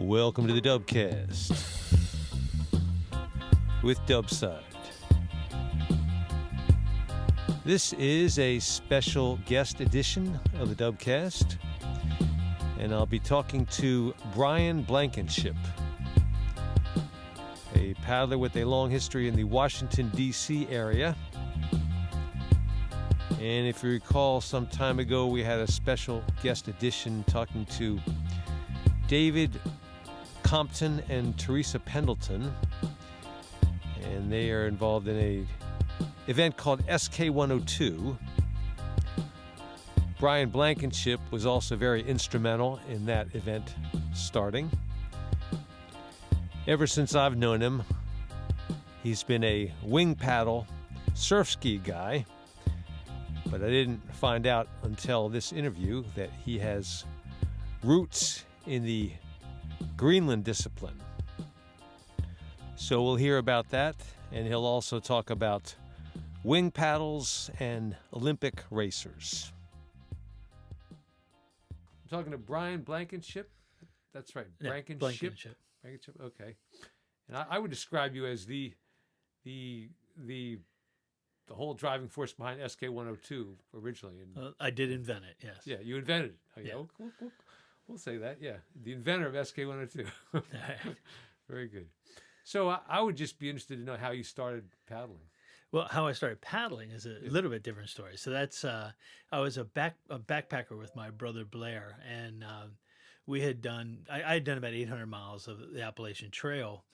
Welcome to the Dubcast with Dubside. This is a special guest edition of the Dubcast, and I'll be talking to Brian Blankenship, a paddler with a long history in the Washington, D.C. area. And if you recall, some time ago we had a special guest edition talking to David Compton and Teresa Pendleton, and they are involved in a event called SK102. Brian Blankenship was also very instrumental in that event starting. Ever since I've known him, he's been a wing paddle surf ski guy, but I didn't find out until this interview that he has roots in the Greenland discipline. So we'll hear about that, and he'll also talk about wing paddles and Olympic racers. I'm talking to Brian Blankenship. That's right, Yeah, Blankenship. Okay. And I would describe you as the whole driving force behind SK102 originally. And I did invent it, yes. yeah, you invented it. Oh, yeah. Yeah. We'll say that, yeah. The inventor of SK102. Very good. So I would just be interested to know how you started paddling. Well, how I started paddling is a little bit different story. So that's I was a backpacker with my brother Blair, and we had done I had done about 800 miles of the Appalachian Trail.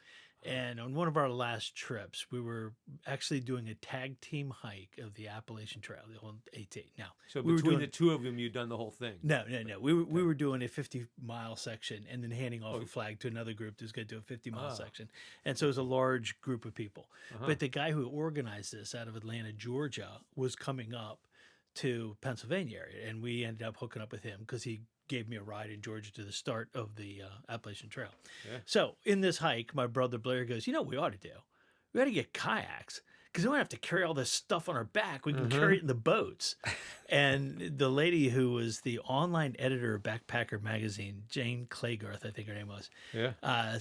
And on one of our last trips, we were actually doing a tag team hike of the Appalachian Trail, the whole AT. Now, so between the two of them, you'd done the whole thing? No. We were doing a 50-mile section and then handing off a flag to another group that was going to do a 50-mile section. And so it was a large group of people. But the guy who organized this out of Atlanta, Georgia, was coming up to Pennsylvania area. And we ended up hooking up with him because he gave me a ride in Georgia to the start of the Appalachian Trail. Yeah. So in this hike, my brother Blair goes, you know what we ought to do? We ought to get kayaks because we don't have to carry all this stuff on our back. We can carry it in the boats. And the lady who was the online editor of Backpacker magazine, Jane Claygarth, I think her name was,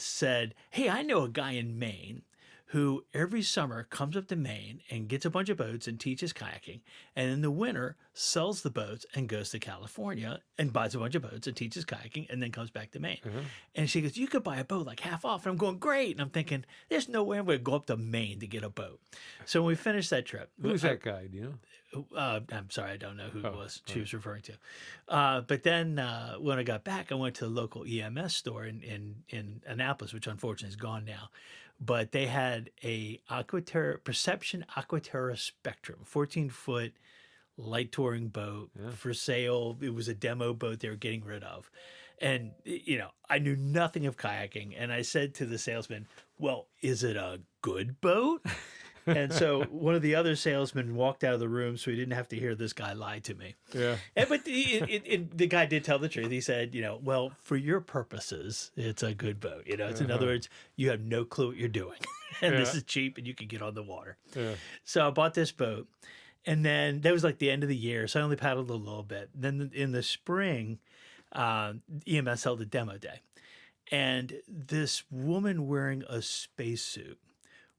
said, hey, I know a guy in Maine who every summer comes up to Maine and gets a bunch of boats and teaches kayaking, and in the winter sells the boats and goes to California and buys a bunch of boats and teaches kayaking and then comes back to Maine. And she goes, you could buy a boat like half off. And I'm going, great. And I'm thinking, there's no way I'm going to go up to Maine to get a boat. So when we finished that trip. Who's that guy, do you know? I'm sorry, I don't know who it was she was referring to. But then when I got back, I went to the local EMS store in Annapolis, which unfortunately is gone now. But they had a Perception Aquaterra Spectrum, 14-foot light touring boat for sale. It was a demo boat they were getting rid of. And, you know, I knew nothing of kayaking. And I said to the salesman, well, is it a good boat? And so one of the other salesmen walked out of the room so he didn't have to hear this guy lie to me. Yeah. But the guy did tell the truth. He said, you know, well, for your purposes, it's a good boat. You know, it's in other words, you have no clue what you're doing. And this is cheap and you can get on the water. Yeah. So I bought this boat. And then that was like the end of the year. So I only paddled a little bit. Then in the spring, EMS held a demo day. And this woman wearing a spacesuit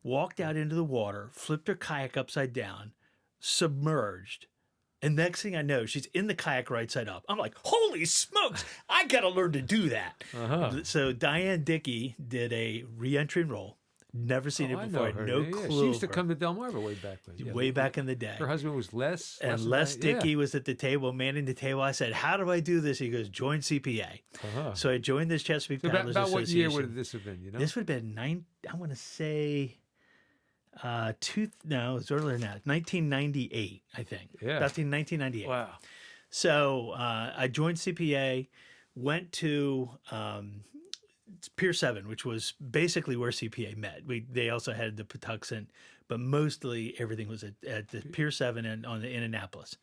walked out into the water, flipped her kayak upside down, submerged. And next thing I know, she's in the kayak right side up. I'm like, holy smokes, I got to learn to do that. So Diane Dickey did a re-entry and roll. Never seen it before. No clue. She used to come to Delmarva way back then. Yeah. Way back in the day. Her husband was Les. And Les Dickey was at the table, manning the table. I said, how do I do this? He goes, join CPA. So I joined this Chesapeake Paddlers Association. About what year would this have been, you know? This would have been, I want to say... no, it's earlier than that. 1998, I think. Yeah. That's in 1998. Wow. So I joined CPA, went to Pier 7, which was basically where CPA met. They also had the Patuxent, but mostly everything was at the Pier 7 in Annapolis.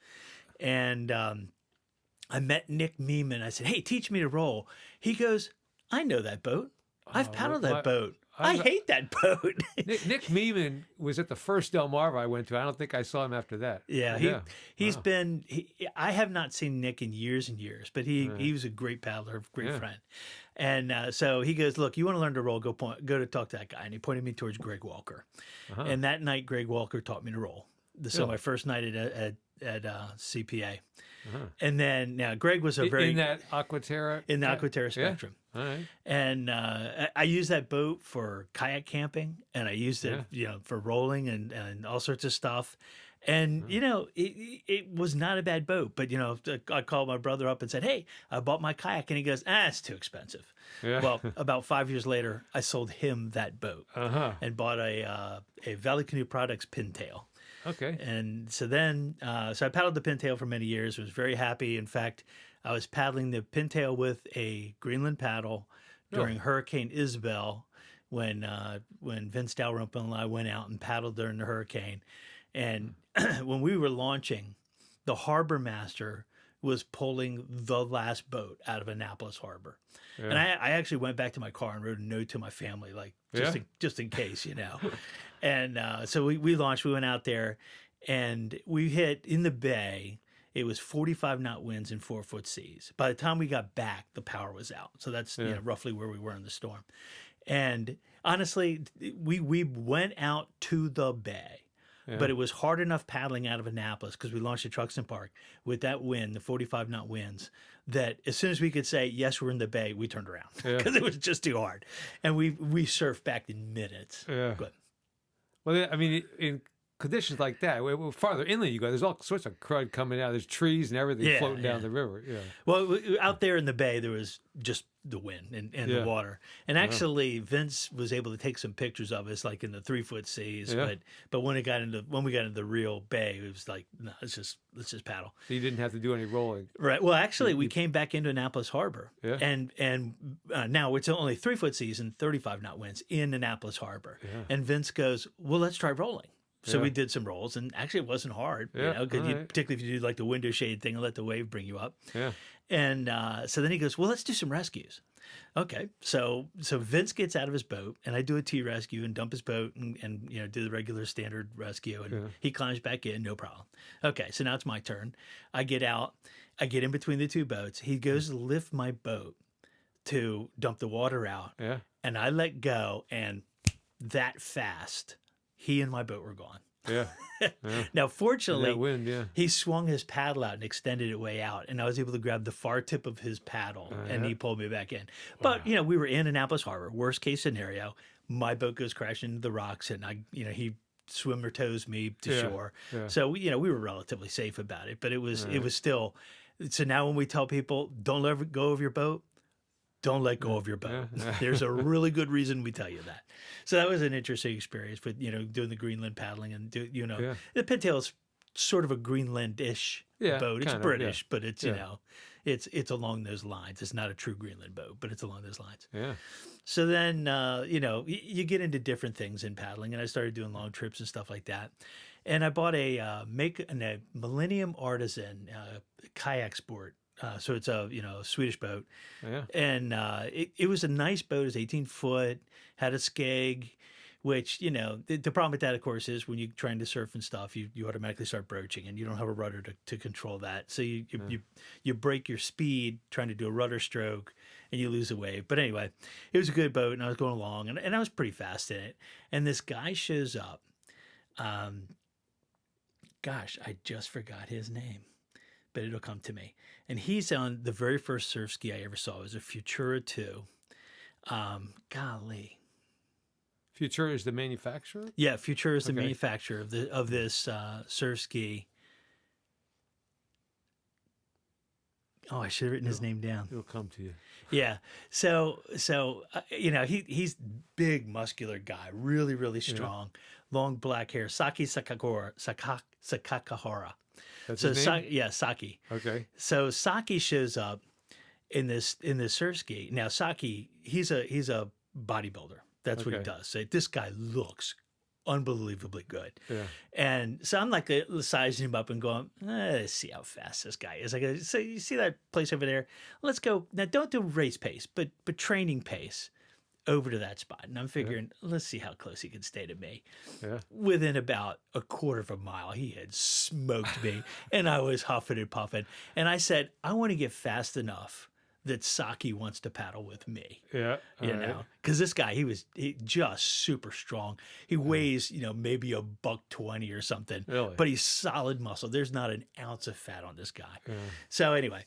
And I met Nick Meeman. I said, hey, teach me to roll. He goes, I know that boat. I've paddled that boat. I hate that boat. Nick Meeman was at the first Delmarva I went to. I don't think I saw him after that. Yeah, he's Wow. been. I have not seen Nick in years and years, but he was a great paddler, great friend. And so he goes, look, you want to learn to roll? Go to talk to that guy. And he pointed me towards Greg Walker. And that night, Greg Walker taught me to roll. So my first night at CPA. And then now Greg was a very in that Aquaterra Aquaterra Spectrum. All right. And I used that boat for kayak camping, and I used it, for rolling and all sorts of stuff. And it was not a bad boat, but I called my brother up and said, "Hey, I bought my kayak," and he goes, "It's too expensive." Yeah. Well, about 5 years later, I sold him that boat and bought a Valley Canoe Products pintail. Okay. And so then, so I paddled the pintail for many years. Was very happy. In fact, I was paddling the pintail with a Greenland paddle during Hurricane Isabel, when Vince Dalrymple and I went out and paddled during the hurricane. And when we were launching, the harbor master was pulling the last boat out of Annapolis Harbor. Yeah. And I actually went back to my car and wrote a note to my family, like just in case, And so we launched. We went out there, and we hit in the bay. It was 45 knot winds and 4-foot seas. By the time we got back, the power was out. So that's roughly where we were in the storm. And honestly, we went out to the bay. Yeah. But it was hard enough paddling out of Annapolis, because we launched at Truxton Park with that wind, the 45 knot winds, that as soon as we could say, yes, we're in the bay, we turned around because it was just too hard. And we surfed back in minutes. Yeah. But, well, I mean, in conditions like that, farther inland you go, there's all sorts of crud coming out. There's trees and everything floating down the river. Yeah. Well, out there in the bay, there was just the wind and the water. And actually, Vince was able to take some pictures of us, like in the 3-foot seas. But when we got into the real bay, it was like, no, let's just paddle. So you didn't have to do any rolling, right? Well, actually, we came back into Annapolis Harbor, and now it's only 3-foot seas and 35 knot winds in Annapolis Harbor. Yeah. And Vince goes, well, let's try rolling. So we did some rolls, and actually it wasn't hard, because particularly if you do like the window shade thing and let the wave bring you up. Yeah. And so then he goes, well, let's do some rescues. Okay. So Vince gets out of his boat, and I do a T-rescue and dump his boat and do the regular standard rescue, and he climbs back in, no problem. Okay. So now it's my turn. I get out. I get in between the two boats. He goes to lift my boat to dump the water out. Yeah. And I let go, and that fast, he and my boat were gone. Yeah. Now, fortunately, he swung his paddle out and extended it way out, and I was able to grab the far tip of his paddle, and he pulled me back in. But we were in Annapolis Harbor. Worst case scenario, my boat goes crashing into the rocks, and he swimmer tows me to shore. Yeah. So we were relatively safe about it, but it was still. So now when we tell people, don't let go of your boat, don't let go of your boat. There's a really good reason we tell you that. So that was an interesting experience with, doing the Greenland paddling and the pintail is sort of a Greenland-ish boat. It's British, but it's, it's along those lines. It's not a true Greenland boat, but it's along those lines. Yeah. So then, you get into different things in paddling, and I started doing long trips and stuff like that. And I bought a Millennium Artisan kayak sport. So it's a Swedish boat, and it was a nice boat. It was 18-foot, had a skeg, which the problem with that, of course, is when you're trying to surf and stuff, you automatically start broaching, and you don't have a rudder to control that. So you break your speed trying to do a rudder stroke, and you lose a wave. But anyway, it was a good boat, and I was going along, and I was pretty fast in it. And this guy shows up. Gosh, I just forgot his name, but it'll come to me. And he's on the very first surf ski I ever saw. It was a Futura 2. Golly. Futura is the manufacturer? Yeah, Futura is the manufacturer of this surf ski. Oh, I should have written his name down. It'll come to you. Yeah. So he's big, muscular guy, really, really strong, long black hair. Saki Sakakahara. That's his name? Saki. Okay. So Saki shows up in this surf ski. Now Saki, he's a bodybuilder. That's what he does. So this guy looks unbelievably good. Yeah. And so I'm like sizing him up and going, let's see how fast this guy is. I go, so you see that place over there? Let's go. Now don't do race pace, but training pace. over to that spot. And I'm figuring, let's see how close he can stay to me. Yeah. Within about a quarter of a mile, he had smoked me, and I was huffing and puffing. And I said, I want to get fast enough that Saki wants to paddle with me. Yeah. You know, because this guy, he just super strong. He weighs, maybe $120 or something, Really? but he's solid muscle. There's not an ounce of fat on this guy. Yeah. So anyway,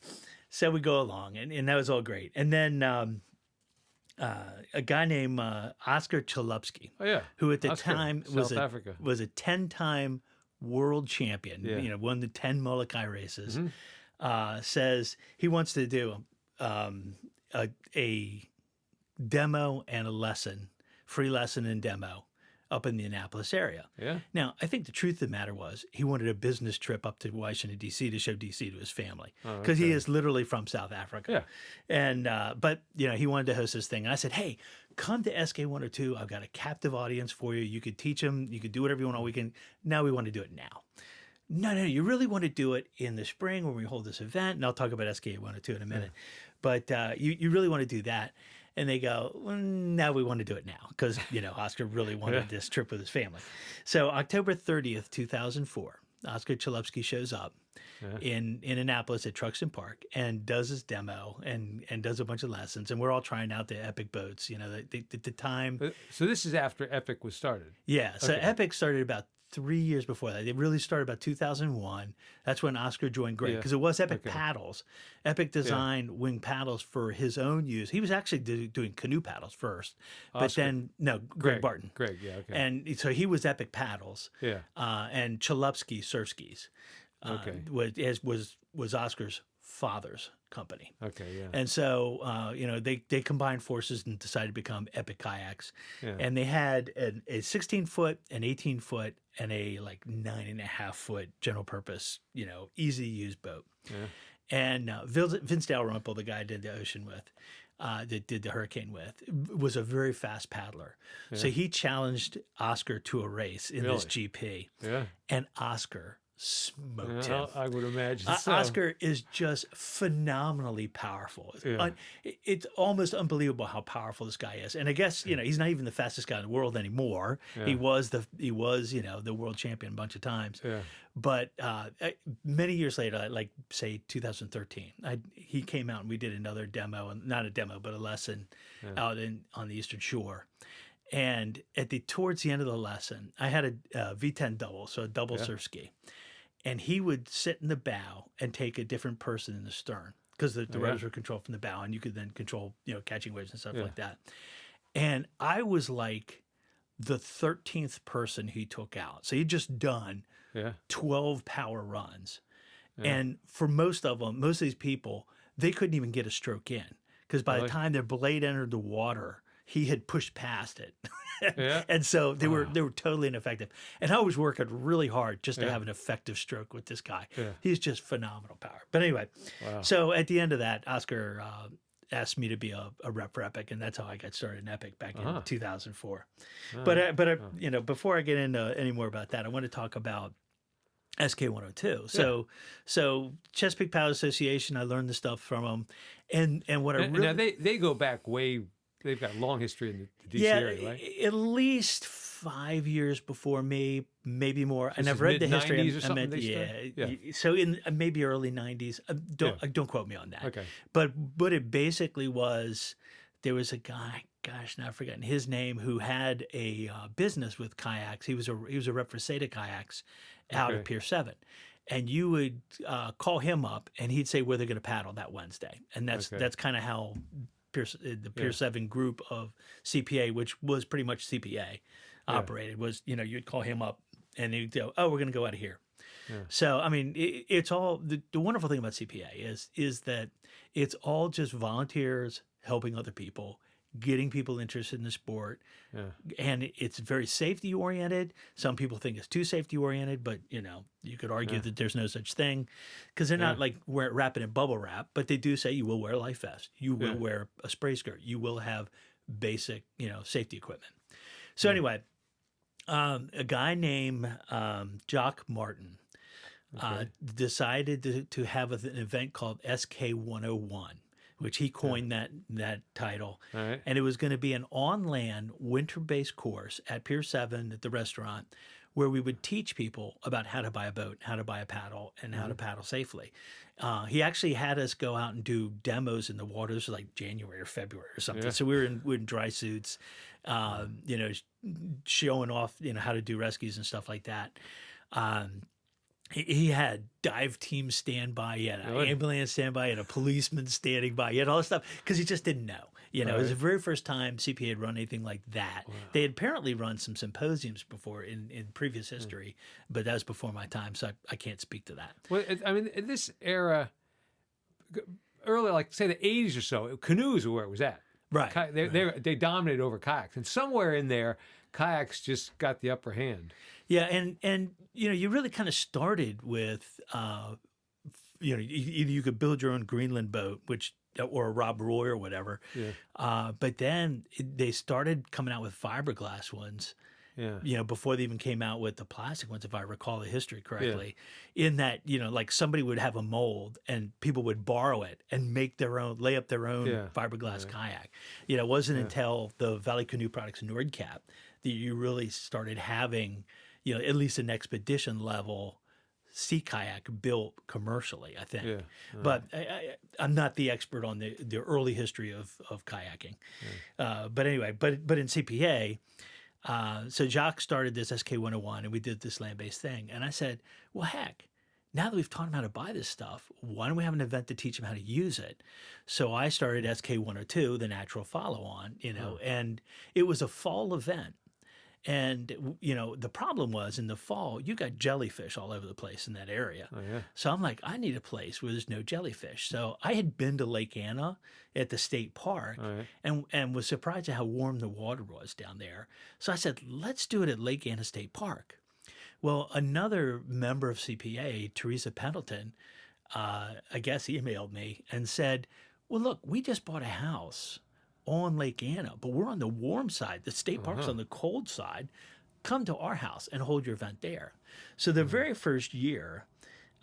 we go along, and that was all great. And then a guy named Oscar Chalupsky, who at the time was a 10-time world champion, won the 10 Molokai races, says he wants to do a demo and a lesson, free lesson and demo up in the Annapolis area. Yeah. Now, I think the truth of the matter was he wanted a business trip up to Washington, D.C. to show D.C. to his family because he is literally from South Africa. Yeah. And, but, he wanted to host this thing. And I said, hey, come to SK102. I've got a captive audience for you. You could teach them. You could do whatever you want all weekend. Now we want to do it now. No, you really want to do it in the spring when we hold this event. And I'll talk about SK102 in a minute. But you really want to do that. And they go, well, now we want to do it now because, Oscar really wanted this trip with his family. So October 30th, 2004, Oscar Chalupsky shows up in Annapolis at Truxton Park and does his demo and does a bunch of lessons. And we're all trying out the Epic boats, the time. So this is after Epic was started? Yeah. So Epic started about 3 years before that. They really started about 2001. That's when Oscar joined Greg because it was Epic Paddles. Epic designed wing paddles for his own use. He was actually doing canoe paddles first, but then Greg Barton. Greg, yeah, okay. And so he was Epic Paddles. Yeah. And Chalupsky surf skis. Was Oscar's father's company. Okay, yeah. And so, they combined forces and decided to become Epic Kayaks. Yeah. And they had a 16-foot, an 18-foot, and a 9.5-foot general purpose, easy to use boat. Yeah. And Vince Dalrymple, the guy I did the ocean with, that did the hurricane with, was a very fast paddler. Yeah. So he challenged Oscar to a race in this GP. Yeah. And Oscar smoked him. I would imagine so. Oscar is just phenomenally powerful. It's almost unbelievable how powerful this guy is. And I guess he's not even the fastest guy in the world anymore. Yeah. He was the world champion a bunch of times. Yeah. But many years later, like say 2013, he came out and we did another demo, and not a demo but a lesson out on the Eastern Shore. And towards the end of the lesson, I had a V10 double, so a double surf ski. And he would sit in the bow and take a different person in the stern because the rudders were controlled from the bow, and you could then control, catching waves and stuff like that. And I was like the 13th person he took out. So he'd just done 12 power runs. Yeah. And for most of these people, they couldn't even get a stroke in because by the time their blade entered the water, he had pushed past it. And so they were totally ineffective. And I was working really hard just to have an effective stroke with this guy. Yeah. He's just phenomenal power. But anyway, so at the end of that, Oscar asked me to be a rep for Epic, and that's how I got started in Epic back in 2004. But before I get into any more about that, I want to talk about SK102. So Chesapeake Paddle Association, I learned the stuff from them. And what I really... Now they go back way... They've got a long history in the DC area, right? At least 5 years before me, maybe more. And I've read the history. So in maybe early 90s. Don't quote me on that. Okay. But it basically was, there was a guy, gosh, now I've forgotten his name, who had a business with kayaks. He was a rep for Seda Kayaks out of Pier 7. And you would call him up, and he'd say where they're going to paddle that Wednesday. And that's kind of how the Pier 7 group of CPA, which was pretty much CPA operated, was, you'd call him up and he'd go, oh, we're going to go out of here. Yeah. So, I mean, it's all, the wonderful thing about CPA is that it's all just volunteers helping other people, getting people interested in the sport. Yeah. And it's very safety oriented. Some people think it's too safety oriented, but you could argue that there's no such thing because they're not like wrapping in bubble wrap, but they do say you will wear a life vest, you will wear a spray skirt, you will have basic, safety equipment. So anyway, a guy named Jock Martin decided to have an event called SK101. which he coined that title. All right. And it was going to be an on-land winter-based course at Pier 7 at the restaurant where we would teach people about how to buy a boat, how to buy a paddle, and how to paddle safely. He actually had us go out and do demos in the waters like January or February or something. Yeah. So we were in dry suits, showing off, how to do rescues and stuff like that. He had dive team standby, he had an ambulance standby, he had a policeman standing by, he had all this stuff because he just didn't know. It was the very first time CPA had run anything like that. Wow. They had apparently run some symposiums before in previous history, but that was before my time, so I can't speak to that. Well, I mean, in this era, early, like say the 80s or so, canoes were where it was at. Right. They dominated over kayaks, and somewhere in there, kayaks just got the upper hand. Yeah, and you really kind of started with, either you could build your own Greenland boat, or a Rob Roy or whatever. Yeah. But then they started coming out with fiberglass ones. Yeah. Before they even came out with the plastic ones, if I recall the history correctly, in that, like somebody would have a mold and people would borrow it and lay up their own fiberglass kayak. It wasn't until the Valley Canoe Products Nordcap that you really started having, at least an expedition level sea kayak built commercially, I think. Yeah. But I'm not the expert on the early history of kayaking. But anyway, but in CPA, so Jacques started this SK101 and we did this land-based thing. And I said, well, heck, now that we've taught them how to buy this stuff, why don't we have an event to teach them how to use it? So I started SK102, the natural follow-on, and it was a fall event. And, the problem was in the fall, you got jellyfish all over the place in that area. Oh, yeah. So I'm like, I need a place where there's no jellyfish. So I had been to Lake Anna at the state park and was surprised at how warm the water was down there. So I said, let's do it at Lake Anna State Park. Well, another member of CPA, Teresa Pendleton, I guess emailed me and said, well, look, we just bought a house on Lake Anna, but we're on the warm side. The state park's on the cold side. Come to our house and hold your event there. So the very first year,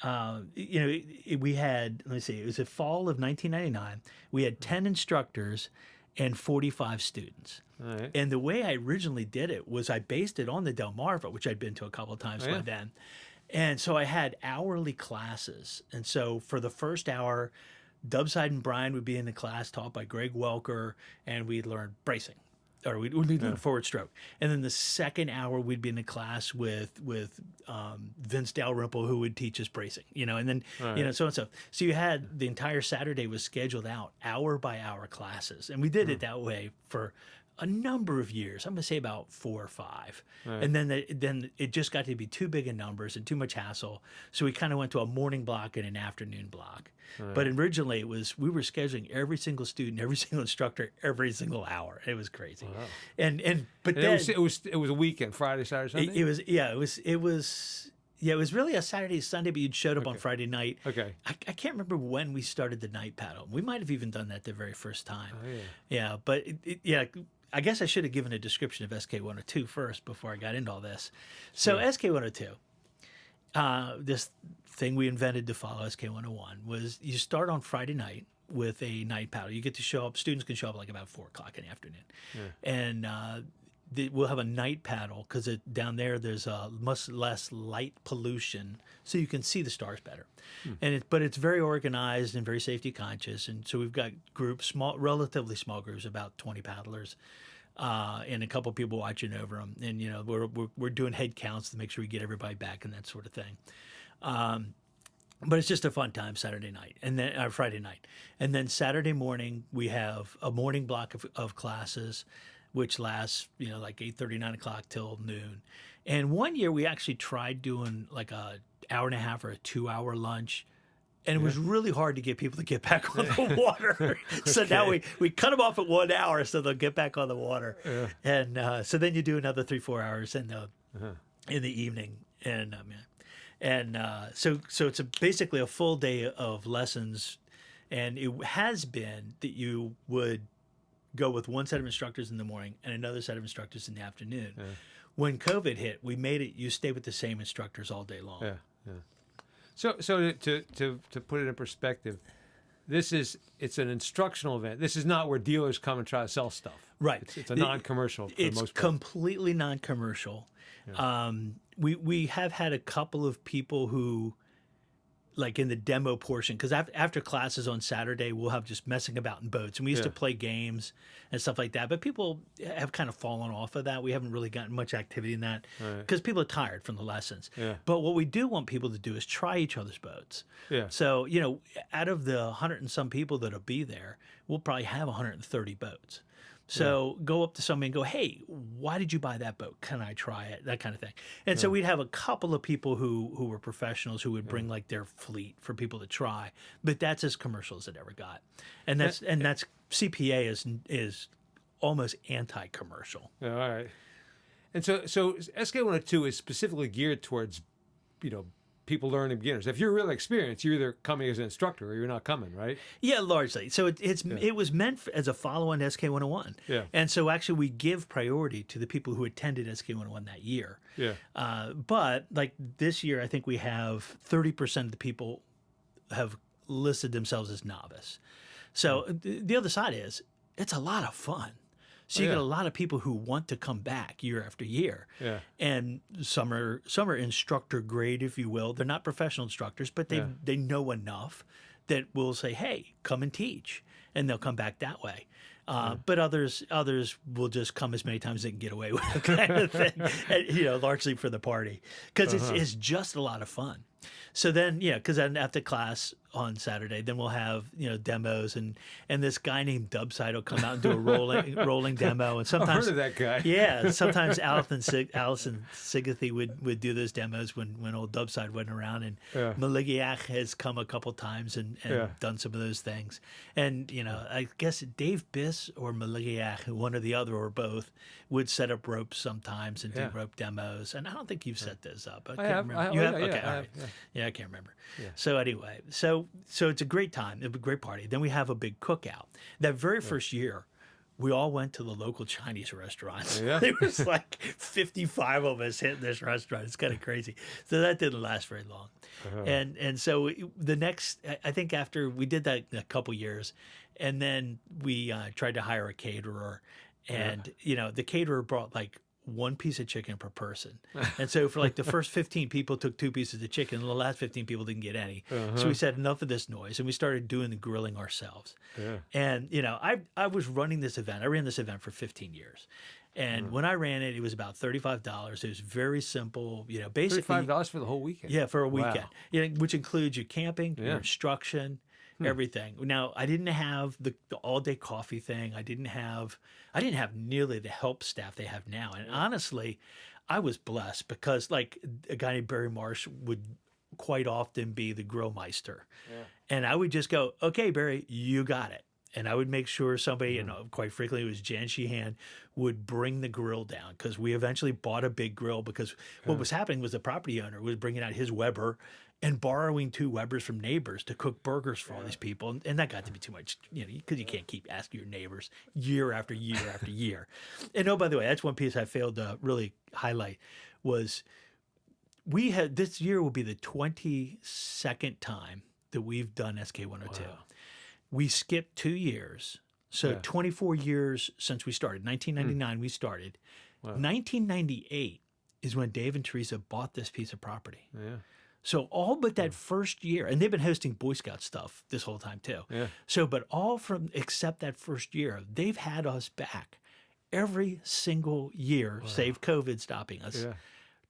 we had, let me see, it was the fall of 1999. We had 10 instructors and 45 students. All right. And the way I originally did it was I based it on the Delmarva, which I'd been to a couple of times by then. And so I had hourly classes. And so for the first hour, Dubside and Brian would be in the class taught by Greg Welker, and we'd learn bracing, or we'd learn forward stroke. And then the second hour, we'd be in the class with Vince Dalrymple, who would teach us bracing, and then, so and so. So you had the entire Saturday was scheduled out hour by hour classes. And we did it that way for a number of years. I'm going to say about 4 or 5. And then it just got to be too big in numbers and too much hassle. So we kind of went to a morning block and an afternoon block. But originally we were scheduling every single student, every single instructor, every single hour. It was crazy. Wow. But then it was a weekend, Friday, Saturday, Sunday? It was really a Saturday, Sunday, but you'd showed up on Friday night. Okay. I can't remember when we started the night paddle. We might have even done that the very first time. Oh, yeah. But I guess I should have given a description of SK102 first before I got into all this. So SK102, this thing we invented to follow SK101 was you start on Friday night with a night paddle. You get to show up, students can show up like about 4 o'clock in the afternoon. And we'll have a night paddle because down there's much less light pollution, so you can see the stars better. But it's very organized and very safety conscious. And so we've got groups, relatively small groups, about 20 paddlers, and a couple people watching over them. And we're doing head counts to make sure we get everybody back and that sort of thing. But it's just a fun time Saturday night and then Friday night, and then Saturday morning we have a morning block of classes, which lasts like 8:30, 9 o'clock till noon. And one year we actually tried doing like a hour and a half or a 2-hour lunch. And it was really hard to get people to get back on the water. So now we cut them off at 1 hour so they'll get back on the water. And so then you do another 3-4 hours in the evening. And so it's basically a full day of lessons. And it has been that you would go with one set of instructors in the morning and another set of instructors in the afternoon. When COVID hit, we made it you stay with the same instructors all day long. So to put it in perspective, it's an instructional event. This is not where dealers come and try to sell stuff. Right. It's a non-commercial for the most part. It's completely non-commercial. Yeah. We have had a couple of people who, like in the demo portion, because after classes on Saturday, we'll have just messing about in boats. And we used to play games and stuff like that. But people have kind of fallen off of that. We haven't really gotten much activity in that because people are tired from the lessons. Yeah. But what we do want people to do is try each other's boats. Yeah. So, out of the 100 and some people that'll be there, we'll probably have 130 boats. So go up to somebody and go, hey, why did you buy that boat? Can I try it? That kind of thing. And so we'd have a couple of people who were professionals who would bring like their fleet for people to try. But that's as commercial as it ever got. And that's CPA is almost anti-commercial. All right. And so SK102 is specifically geared towards, people learning beginners. If you're really experienced, you're either coming as an instructor or you're not coming, right? Yeah, largely. So it was meant as a follow-on to SK101. Yeah. And so actually we give priority to the people who attended SK101 that year. Yeah. But like this year, I think we have 30% of the people have listed themselves as novice. So the other side is it's a lot of fun. So you get a lot of people who want to come back year after year. Yeah. And some are instructor grade, if you will. They're not professional instructors, but they know enough that will say, hey, come and teach. And they'll come back that way. But others will just come as many times as they can get away with, kind of thing, and, largely for the party. Because it's just a lot of fun. So then, because then after class on Saturday, then we'll have, demos and this guy named Dubside will come out and do a rolling demo. And sometimes I've heard of that guy. Yeah. Sometimes Allison Sigathy would do those demos when old Dubside wasn't around. And Maligiak has come a couple times and done some of those things. And, I guess Dave Biss or Maligiak, one or the other or both, would set up ropes sometimes and do rope demos. And I don't think you've set those up. I can't remember. You have? Okay. All right. Yeah, I can't remember. Yeah. So anyway, so it's a great time. It's a great party. Then we have a big cookout. That very first year, we all went to the local Chinese restaurants. Yeah. There was like 55 of us hitting this restaurant. It's kind of crazy. So that didn't last very long. And so the next, I think after we did that a couple years, and then we tried to hire a caterer. And, the caterer brought like one piece of chicken per person. And so for like the first 15 people took 2 pieces of chicken, and the last 15 people didn't get any. So we said enough of this noise, and we started doing the grilling ourselves. Yeah. And, I was running this event. I ran this event for 15 years. And when I ran it, it was about $35. It was very simple, basically. $35 for the whole weekend? Yeah, for a weekend, which includes your camping, your instruction, everything. Now, I didn't have the all-day coffee thing. I didn't have nearly the help staff they have now. And honestly, I was blessed because like a guy named Barry Marsh would quite often be the grill meister. Yeah. And I would just go, okay, Barry, you got it. And I would make sure somebody, quite frequently it was Jan Sheehan, would bring the grill down because we eventually bought a big grill because what was happening was the property owner was bringing out his Weber and borrowing 2 Webers from neighbors to cook burgers for all these people. And that got to be too much, because you can't keep asking your neighbors year after year after year. And by the way, that's one piece I failed to really highlight was we had, this year will be the 22nd time that we've done SK102. Wow. We skipped 2 years. So 24 years since we started. 1999 we started. Wow. 1998 is when Dave and Teresa bought this piece of property. Yeah. So all but that first year, and they've been hosting Boy Scout stuff this whole time too. Yeah. So, but all from except that first year, they've had us back every single year, save COVID stopping us,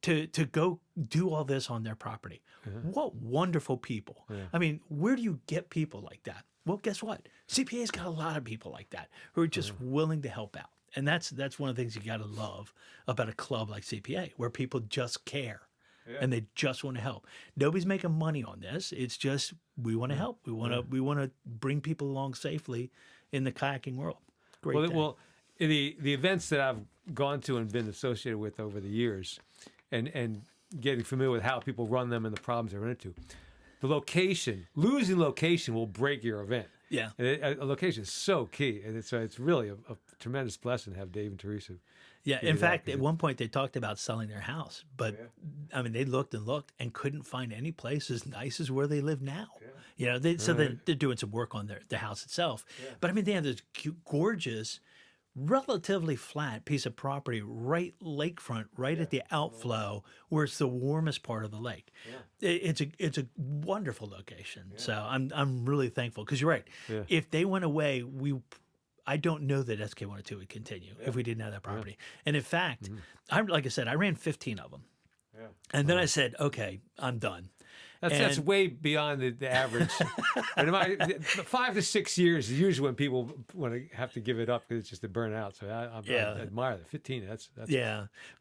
to go do all this on their property. What wonderful people. Yeah. I mean, where do you get people like that? Well, guess what? CPA's got a lot of people like that who are just willing to help out. And that's one of the things you got to love about a club like CPA, where people just care. Yeah. And they just want to help. Nobody's making money on this. It's just we want to help. We want to bring people along safely in the kayaking world. Great. Well, the events that I've gone to and been associated with over the years, and getting familiar with how people run them and the problems they run into, losing location will break your event. Yeah, a location is so key, and it's really a tremendous blessing to have Dave and Teresa Yeah. to In do that, fact, 'cause at one point they talked about selling their house, but I mean, they looked and couldn't find any place as nice as where they live now. You know, they're doing some work on their house itself. But I mean, they have this gorgeous, relatively flat piece of property right lakefront, right at the outflow, where it's the warmest part of the lake. It's a wonderful location. So I'm really thankful because you're right. If they went away, I don't know that SK102 would continue if we didn't have that property. And in fact, like I said, I ran 15 of them. And then I said, okay, I'm done. That's way beyond the average. And 5 to 6 years is usually when people want to have to give it up because it's just to burn out. So I admire that. 15, that's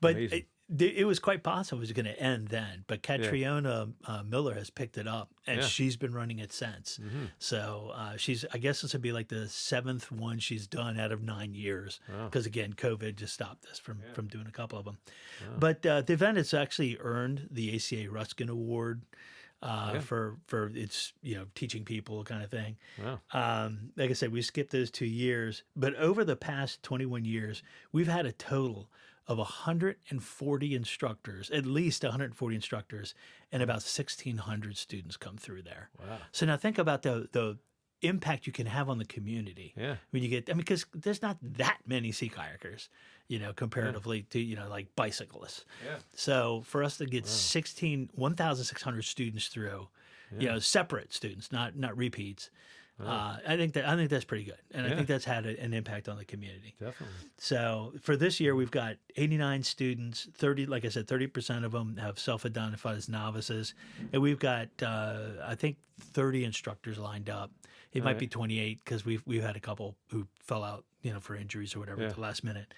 but amazing. It was quite possible it was going to end then. But Catriona Miller has picked it up, and she's been running it since. So I guess this would be like the 7th one she's done out of 9 years. Because again, COVID just stopped us from doing a couple of them. But the event has actually earned the ACA Ruskin Award. For its teaching people kind of thing. Like I said, we skipped those 2 years, but over the past 21 years, we've had a total of 140 instructors, at least 140 instructors, and about 1,600 students come through there. So now think about the impact you can have on the community when you get. Because there's not that many sea kayakers, comparatively to like bicyclists. So for us to get 1,600 students through, separate students, not repeats. I think that's pretty good, and I think that's had an impact on the community. Definitely. So for this year, we've got 89 students. 30% of them have self-identified as novices, and we've got I think 30 instructors lined up. It might be 28 because we've had a couple who fell out, for injuries or whatever at the last minute,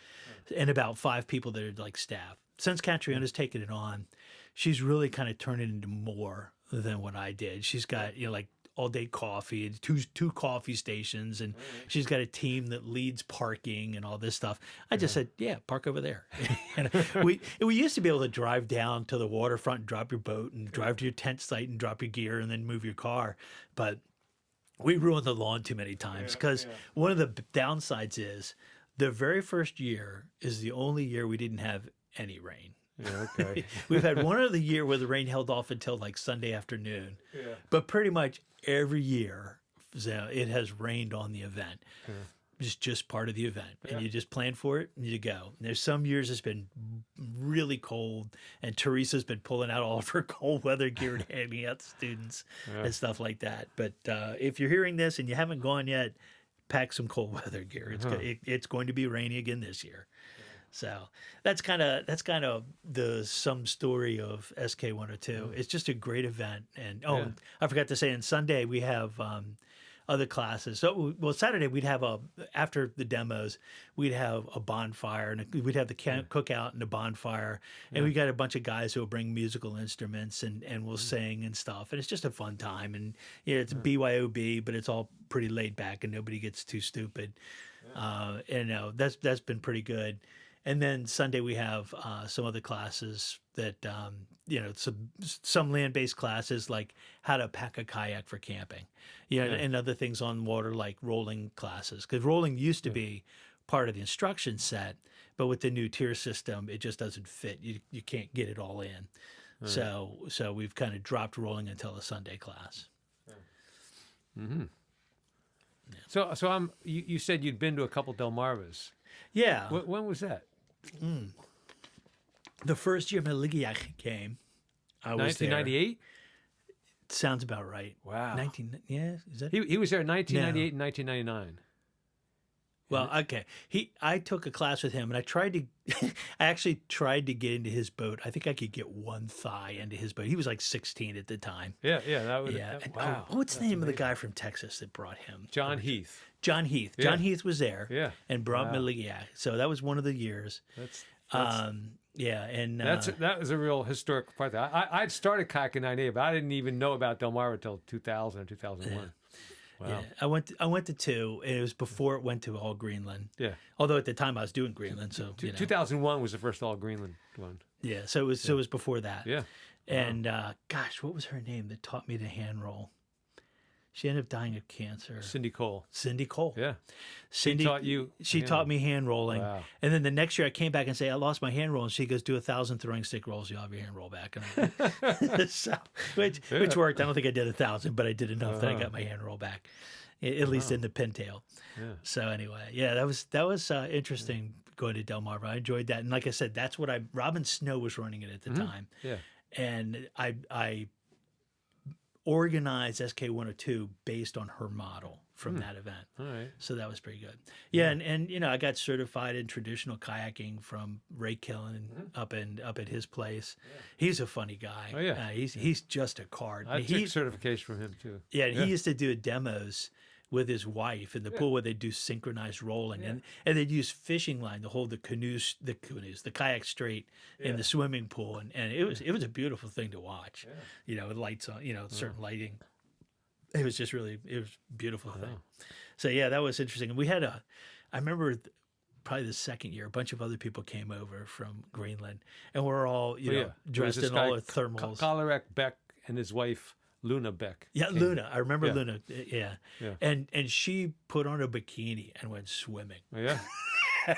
and about 5 people that are like staff. Since Catriona's taken it on, she's really kind of turned it into more than what I did. She's got like all-day coffee, two coffee stations, and she's got a team that leads parking and all this stuff. I just said, park over there. we used to be able to drive down to the waterfront and drop your boat and drive to your tent site and drop your gear and then move your car. But we ruined the lawn too many times because one of the downsides is the very first year is the only year we didn't have any rain. We've had one other year where the rain held off until like Sunday afternoon, but pretty much every year it has rained on the event. It's just part of the event, and you just plan for it and you go. And there's some years it's been really cold, and Teresa's been pulling out all of her cold weather gear and handing out to students and stuff like that. But if you're hearing this and you haven't gone yet, pack some cold weather gear. It's going to be rainy again this year. So that's kind of the some story of SK102. It's just a great event. And I forgot to say, on Sunday we have other classes. So Saturday we'd have after the demos we'd have a bonfire, and we'd have the cookout and the bonfire, and we got a bunch of guys who will bring musical instruments and we'll sing and stuff, and it's just a fun time. And it's BYOB, but it's all pretty laid back and nobody gets too stupid. That's been pretty good. And then Sunday we have some other classes that, some land-based classes like how to pack a kayak for camping, and other things on water like rolling classes. Because rolling used to be part of the instruction set, but with the new tier system, it just doesn't fit. You can't get it all in. So we've kind of dropped rolling until a Sunday class. So you said you'd been to a couple Delmarvas. Yeah. When was that? The first year Maligiak came, I was 1998? Sounds about right. Wow. Is that? He was there in 1998 and 1999. Well, okay. I took a class with him, and I actually tried to get into his boat. I think I could get one thigh into his boat. He was like 16 at the time. Wow. What's the name of the guy from Texas that brought him? John Heath. John Heath. Yeah. John Heath was there. Yeah. And brought Maligiak. So that was one of the years. That was a real historic part. I'd started kayaking in 98, but I didn't even know about Delmarva until 2000 or 2001. Wow. Yeah, I went to 2, and it was before it went to all Greenland. Yeah. Although at the time I was doing Greenland, so 2001 was the first all Greenland one. Yeah, so it was before that. Yeah. And gosh, what was her name that taught me to hand roll? She ended up dying of cancer. Cindy Cole. Cindy Cole. Yeah. Cindy She taught you. She taught me hand rolling. Wow. And then the next year I came back and say I lost my hand roll, and she goes, do 1,000 throwing stick rolls, you'll have your hand roll back. And so, which worked. I don't think I did 1,000, but I did enough that I got my hand roll back, at least in the pintail. Yeah. So anyway, yeah, that was interesting going to Delmarva. I enjoyed that, and like I said, that's what Robin Snow was running it at the time. Yeah. And I organized SK102 based on her model from that event. All right. So that was pretty good. Yeah, and I got certified in traditional kayaking from Ray Killen up at his place. Yeah. He's a funny guy. Oh yeah. He's just a card. I took certification from him too. Yeah, and he used to do demos with his wife in the pool where they do synchronized rolling, and they'd use fishing line to hold the kayak straight in the swimming pool, and it was a beautiful thing to watch. Yeah. With lights on, certain lighting. It was just really it was a beautiful thing. So yeah, that was interesting. And we had I remember probably the second year, a bunch of other people came over from Greenland, and we're all dressed in all our thermals. Kolarek Beck and his wife Luna Beck. Yeah, Luna. I remember Luna. Yeah. And she put on a bikini and went swimming. Yeah.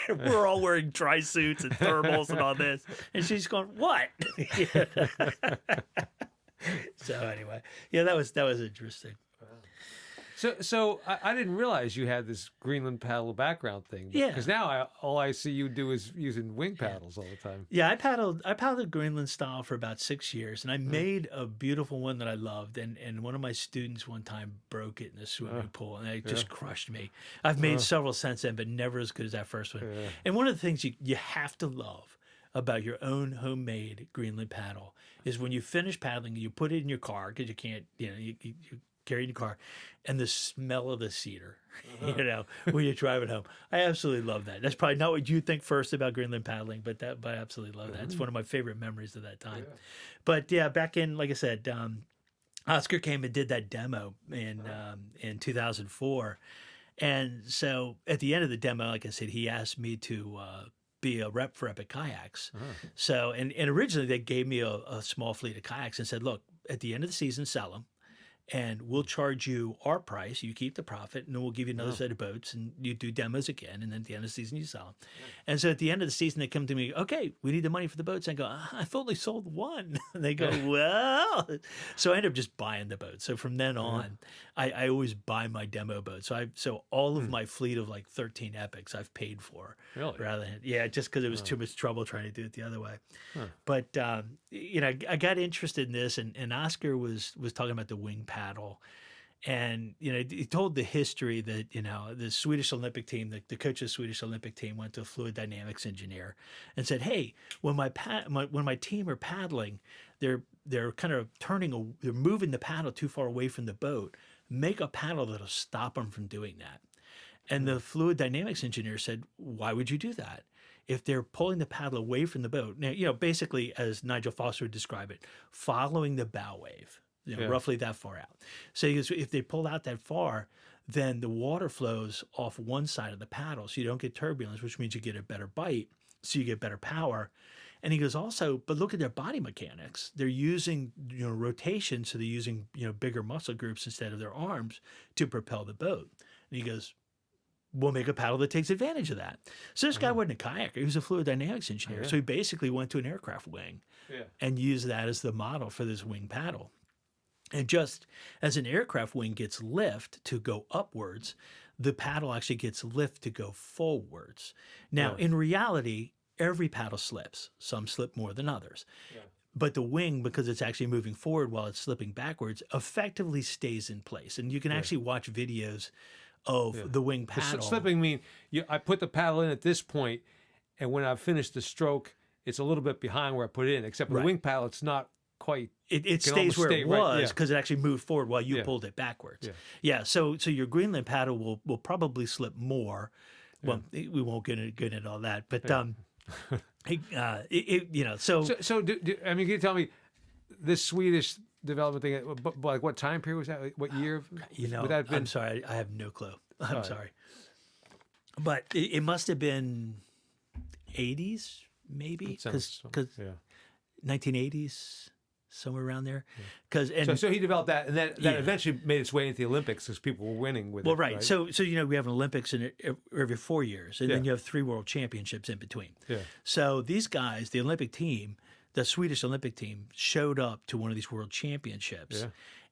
We're all wearing dry suits and thermals and all this. And she's going, what? So anyway, that was interesting. So I didn't realize you had this Greenland paddle background thing. Because now all I see you do is using wing paddles all the time. Yeah, I paddled Greenland style for about 6 years, and I made a beautiful one that I loved. And one of my students one time broke it in the swimming pool, and it just crushed me. I've made several since then, but never as good as that first one. Yeah. And one of the things you have to love about your own homemade Greenland paddle is when you finish paddling, you put it in your car because you can't, you carry in your car, and the smell of the cedar, when you're driving home. I absolutely love that. That's probably not what you think first about Greenland paddling, but I absolutely love that. It's one of my favorite memories of that time. Yeah. But yeah, back in, like I said, Oscar came and did that demo in 2004. And so at the end of the demo, like I said, he asked me to be a rep for Epic Kayaks. So, and originally they gave me a small fleet of kayaks and said, look, at the end of the season, sell them. And we'll charge you our price. You keep the profit, and then we'll give you another set of boats, and you do demos again. And then at the end of the season, you sell them. Yeah. And so at the end of the season, they come to me, okay, we need the money for the boats. And I go, I've only sold one. And they go, well. So I end up just buying the boat. So from then on, I always buy my demo boat. So all of my fleet of like 13 Epics I've paid for. Really? Rather than, just because it was too much trouble trying to do it the other way. But, I got interested in this, and Oscar was talking about the wing paddle. And, he told the history that, the Swedish Olympic team, the coach of the Swedish Olympic team went to a fluid dynamics engineer and said, hey, when my team are paddling, they're kind of they're moving the paddle too far away from the boat. Make a paddle that'll stop them from doing that. And the fluid dynamics engineer said, why would you do that? If they're pulling the paddle away from the boat, now, basically, as Nigel Foster would describe it, following the bow wave, roughly that far out. So he goes, if they pull out that far, then the water flows off one side of the paddle, so you don't get turbulence, which means you get a better bite, so you get better power. And he goes, also, but look at their body mechanics. They're using rotation, so they're using bigger muscle groups instead of their arms to propel the boat. And he goes, we'll make a paddle that takes advantage of that. So this guy wasn't a kayaker. He was a fluid dynamics engineer. So he basically went to an aircraft wing and used that as the model for this wing paddle. And just as an aircraft wing gets lift to go upwards, the paddle actually gets lift to go forwards. Now, in reality, every paddle slips. Some slip more than others. Yeah. But the wing, because it's actually moving forward while it's slipping backwards, effectively stays in place. And you can actually watch videos of the wing paddle. Slipping mean I put the paddle in at this point, and when I've finished the stroke, it's a little bit behind where I put it in. Except with the wing paddle, it's not quite. It stays where it was because it actually moved forward while you pulled it backwards. So your Greenland paddle will probably slip more. Well, we won't get into all that, but So can you tell me this Swedish development thing? Like what time period was that? What year? Would that have been? I'm sorry, I have no clue. I'm sorry, but it must have been 80s, maybe, because 1980s. somewhere around there. Because So he developed that, and that eventually made its way into the Olympics because people were winning with it. Well, right. So we have an Olympics every 4 years, and then you have 3 World Championships in between. Yeah. So these guys, the Olympic team, the Swedish Olympic team, showed up to one of these World Championships. Yeah.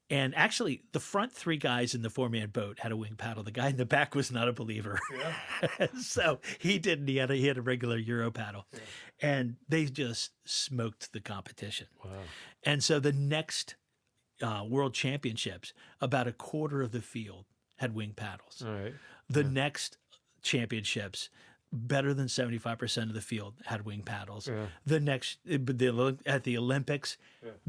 And actually, the front 3 guys in the 4-man boat had a wing paddle. The guy in the back was not a believer. Yeah. So he didn't. He had a regular Euro paddle. Yeah. And they just smoked the competition. Wow. And so the next World Championships, about a quarter of the field had wing paddles. All right. The next championships, better than 75% of the field had wing paddles. Yeah. The next, at the Olympics,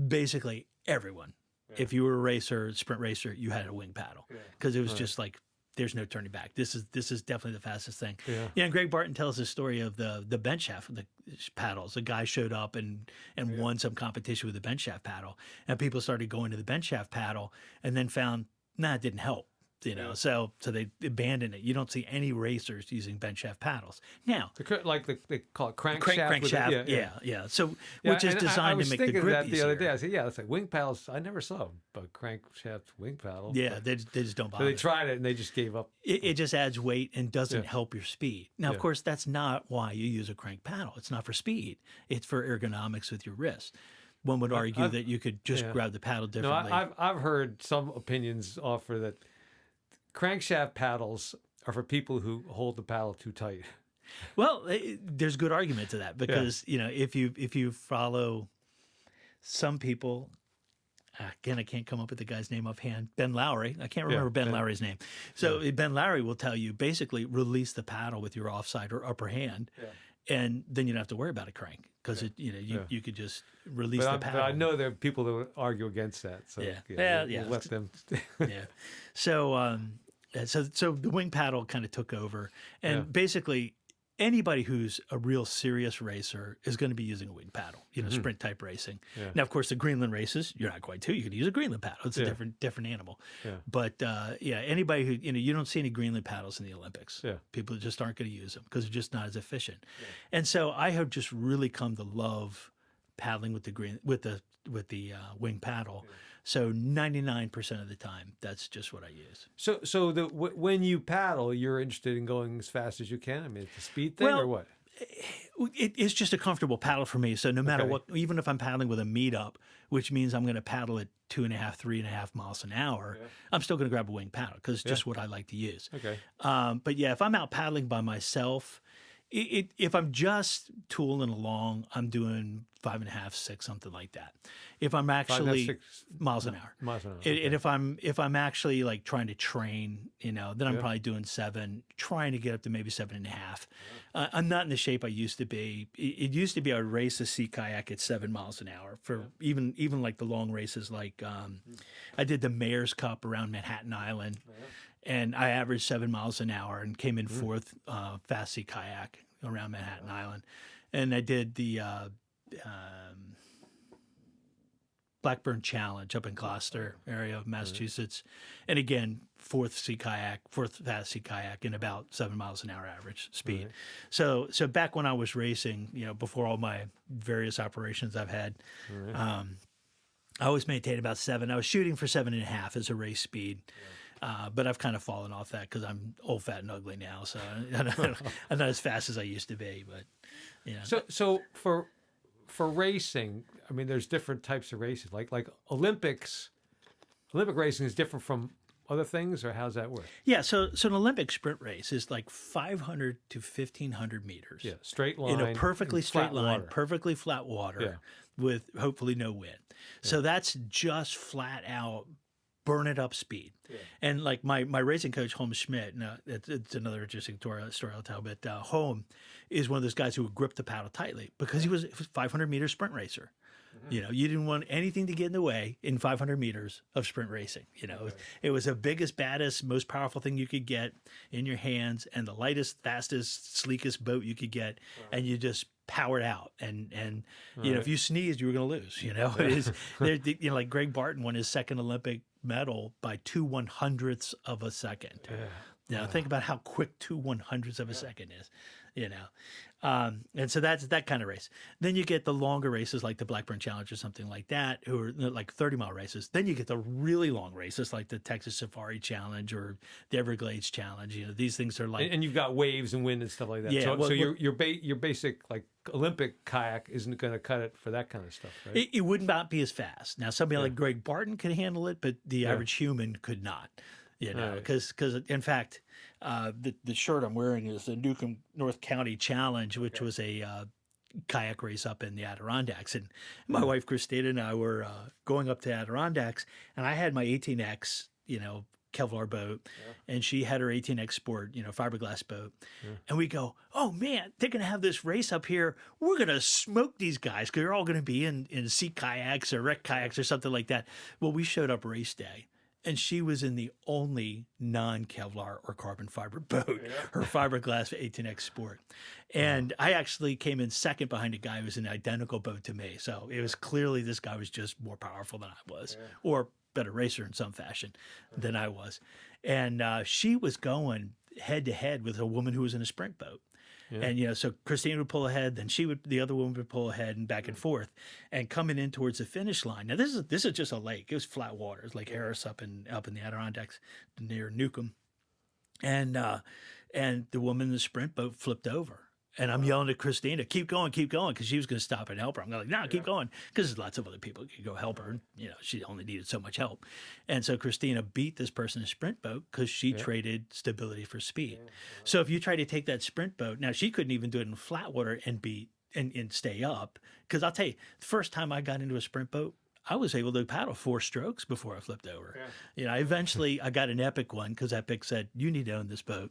basically everyone. Yeah. If you were a racer, sprint racer, you had a wing paddle because it was just like, there's no turning back. This is definitely the fastest thing. Yeah. And Greg Barton tells the story of the bench shaft, the paddles. A guy showed up and won some competition with the bench shaft paddle, and people started going to the bench shaft paddle, and then found it didn't help. So they abandoned it. You don't see any racers using bench shaft paddles now. They call it crankshaft. Yeah. So which is designed to make the grip easier. I was thinking that the other day. I said, it's like wing paddles. I never saw a crankshaft wing paddle. Yeah, they just don't bother. So they tried it and they just gave up. It just adds weight and doesn't help your speed. Now, of course, that's not why you use a crank paddle. It's not for speed. It's for ergonomics with your wrist. One would argue that you could just grab the paddle differently. No, I've heard some opinions offer that crankshaft paddles are for people who hold the paddle too tight. Well, there's good argument to that because if you follow some people, again I can't come up with the guy's name offhand. Ben Lowry, I can't remember Ben Lowry's name. So Ben Lowry will tell you basically release the paddle with your offside or upper hand, and then you don't have to worry about a crank because you could just release the paddle. But I know there are people that would argue against that. So we'll let them. So the wing paddle kind of took over, and basically anybody who's a real serious racer is going to be using a wing paddle, sprint type racing. Yeah. Now, of course, the Greenland races, you're not quite too. You could use a Greenland paddle. It's a different animal. Yeah. But anybody who you don't see any Greenland paddles in the Olympics. Yeah. People just aren't going to use them because they're just not as efficient. Yeah. And so I have just really come to love paddling with the wing paddle. Yeah. So 99% of the time, that's just what I use. So when you paddle, you're interested in going as fast as you can? I mean, it's a speed thing or what? It's just a comfortable paddle for me. So no matter what, even if I'm paddling with a meetup, which means I'm going to paddle at 2.5, 3.5 miles an hour, I'm still going to grab a wing paddle because it's just what I like to use. Okay. But if I'm out paddling by myself, if I'm just tooling along, I'm doing 5.5, 6, something like that. If I'm actually miles an hour. And if I'm actually like trying to train, then I'm probably doing 7, trying to get up to maybe 7.5. I'm not in the shape I used to be. It used to be I would race a sea kayak at 7 miles an hour for even like the long races. Like I did the Mayor's Cup around Manhattan Island. And I averaged 7 miles an hour and came in 4th fast sea kayak around Manhattan Island. And I did the Blackburn Challenge up in Gloucester area of Massachusetts. And again, 4th fast sea kayak in about 7 miles an hour average speed. So back when I was racing, before all my various operations I've had, I always maintained about 7. I was shooting for 7.5 as a race speed. But I've kind of fallen off that because I'm old, fat, and ugly now. So I'm not as fast as I used to be. But So for racing, I mean, there's different types of races. Like Olympic racing is different from other things, or how's that work? Yeah. So an Olympic sprint race is like 500 to 1,500 meters. Yeah. Straight line. In a perfectly straight line, perfectly flat water with hopefully no wind. Yeah. So that's just flat out burn it up speed. Yeah. And like my racing coach, Holmes Schmidt, it's another interesting story I'll tell, but Holm is one of those guys who would grip the paddle tightly because he was a 500 meter sprint racer. Mm-hmm. You didn't want anything to get in the way in 500 meters of sprint racing. It was the biggest, baddest, most powerful thing you could get in your hands and the lightest, fastest, sleekest boat you could get. And you just powered out. And if you sneezed, you were going to lose. It is, like Greg Barton won his second Olympic medal by 2/100ths of a second. Think about how quick 2/100ths of a second is. And so that's that kind of race. Then you get the longer races like the Blackburn Challenge or something like that, who are like 30-mile races. Then you get the really long races like the Texas Safari Challenge or the Everglades Challenge. You know, these things are like, and you've got waves and wind and stuff like that. Yeah, So, well, so your basic like Olympic kayak isn't going to cut it for that kind of stuff, right? it would not be as fast. Now, somebody like Greg Barton could handle it, but the average human could not. You know, because in fact, the shirt I'm wearing is the Newcomb North County Challenge, which was a kayak race up in the Adirondacks. And my wife Christina and I were going up to Adirondacks, and I had my 18X, you know, Kevlar boat, and she had her 18X Sport, you know, fiberglass boat. And we go, oh man, they're going to have this race up here. We're going to smoke these guys because they're all going to be in sea kayaks or wreck kayaks or something like that. Well, we showed up race day, and she was in the only non-Kevlar or carbon fiber boat, her fiberglass 18X Sport. And I actually came in second behind a guy who was in an identical boat to me. So it was clearly this guy was just more powerful than I was, or better racer in some fashion than I was. And she was going head to head with a woman who was in a sprint boat. And, you know, so Christine would pull ahead, then the other woman would pull ahead and back and forth and coming in towards the finish line. Now, this is just a lake. It was flat water. It's like Harris up in the Adirondacks near Newcomb. And the woman in the sprint boat flipped over. And I'm yelling at Christina, keep going, because she was going to stop and help her. I'm like, no, keep going, because there's lots of other people who could go help her. And, you know, she only needed so much help. And so Christina beat this person in a sprint boat because she traded stability for speed. So if you try to take that sprint boat, now she couldn't even do it in flat water and stay up. Because I'll tell you, the first time I got into a sprint boat, I was able to paddle 4 strokes before I flipped over. You know, eventually I got an Epic one because Epic said, you need to own this boat.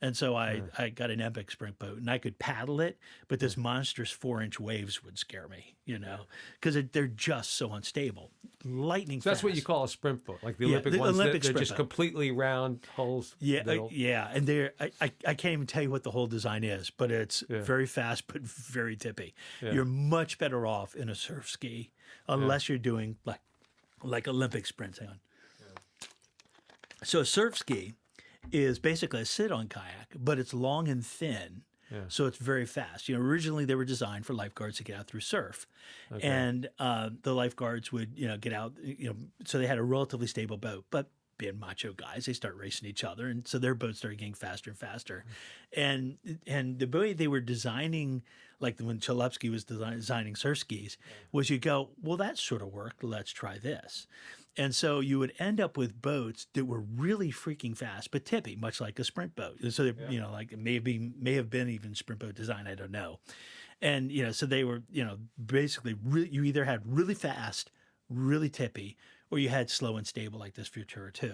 And so I got an Epic sprint boat and I could paddle it, but this monstrous 4-inch waves would scare me, you know, because they're just so unstable. Lightning fast. So that's what you call a sprint boat, like the Olympic ones. They're just boat. Completely round hulls. Yeah. And I can't even tell you what the whole design is, but it's very fast, but very tippy. You're much better off in a surf ski unless you're doing like Olympic sprints. Hang on. So a surf ski is basically a sit-on kayak, but it's long and thin, so it's very fast. You know, originally they were designed for lifeguards to get out through surf, and the lifeguards would, you know, get out, you know, so they had a relatively stable boat, but being macho guys, they start racing each other, and so their boats started getting faster and faster, and the way they were designing, like when Chalupsky was designing surf skis, was you go, well, that sort of worked, let's try this. And so you would end up with boats that were really freaking fast, but tippy, much like a sprint boat. So, you know, like it may have been even sprint boat design, I don't know. And, you know, so they were, you know, basically you either had really fast, really tippy, or you had slow and stable like this Futura 2.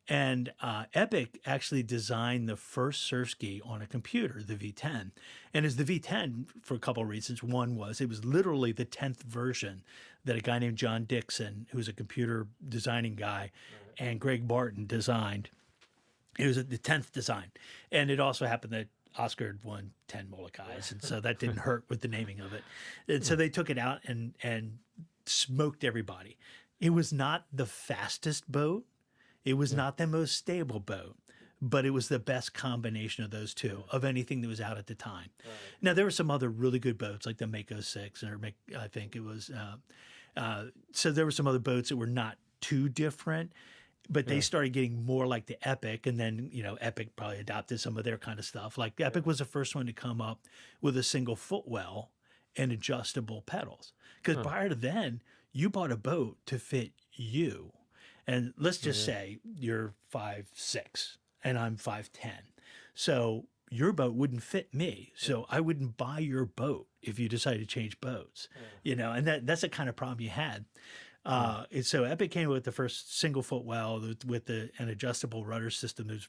And Epic actually designed the first surf ski on a computer, the V10. And it's the V10 for a couple of reasons. One was it was literally the 10th version that a guy named John Dixon, who's a computer designing guy, and Greg Barton designed. It was the 10th design. And it also happened that Oscar had won 10 Molokai, and so that didn't hurt with the naming of it. And so they took it out and smoked everybody. It was not the fastest boat. It was not the most stable boat, but it was the best combination of those two, of anything that was out at the time. Now, there were some other really good boats, like the Mako 6, or I think it was. So there were some other boats that were not too different, but they started getting more like the Epic, and then, you know, Epic probably adopted some of their kind of stuff. Like Epic was the first one to come up with a single footwell and adjustable pedals. Because prior to then, you bought a boat to fit you. And let's just say you're 5'6" and I'm 5'10". So your boat wouldn't fit me. So I wouldn't buy your boat if you decided to change boats, you know, and that's the kind of problem you had. And so Epic came with the first single footwell with an adjustable rudder system that's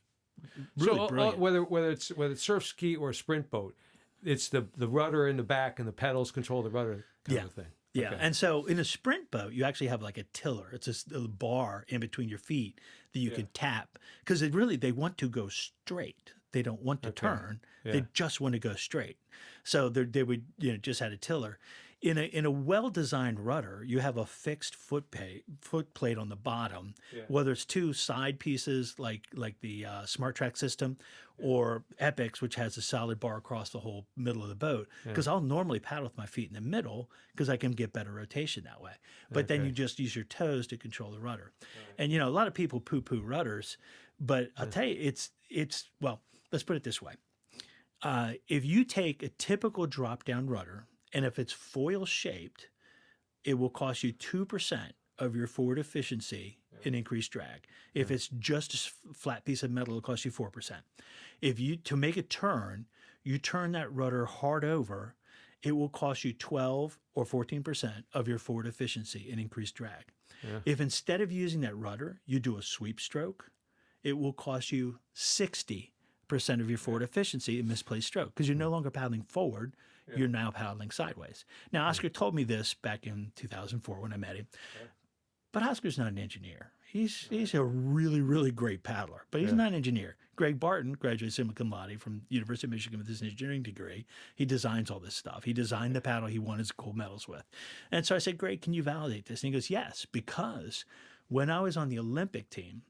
really brilliant. Whether it's surf ski or a sprint boat, it's the rudder in the back and the pedals control the rudder kind of thing. Yeah, and so in a sprint boat, you actually have like a tiller. It's a bar in between your feet that you can tap, because they want to go straight. They don't want to turn. They just want to go straight. So they would, you know, just had a tiller. in a well-designed rudder, you have a fixed foot plate on the bottom, whether it's two side pieces like the Smart Track system, or Epic's, which has a solid bar across the whole middle of the boat. Because I'll normally paddle with my feet in the middle because I can get better rotation that way. But then you just use your toes to control the rudder. And a lot of people poo-poo rudders, but I'll tell you, it's well, let's put it this way. If you take a typical drop-down rudder, and if it's foil shaped, it will cost you 2% of your forward efficiency in increased drag. If it's just a flat piece of metal, it'll cost you 4%. To make a turn, you turn that rudder hard over, it will cost you 12 or 14% of your forward efficiency in increased drag. If instead of using that rudder, you do a sweep stroke, it will cost you 60% of your forward efficiency in misplaced stroke because you're no longer paddling forward. You're now paddling sideways. Now, Oscar told me this back in 2004 when I met him, but Oscar's not an engineer. He's a really, really great paddler, but he's not an engineer. Greg Barton graduated summa cum laude from University of Michigan with his engineering degree. He designs all this stuff. He designed the paddle he won his gold medals with. And so I said, Greg, can you validate this? And he goes, yes, because when I was on the Olympic team,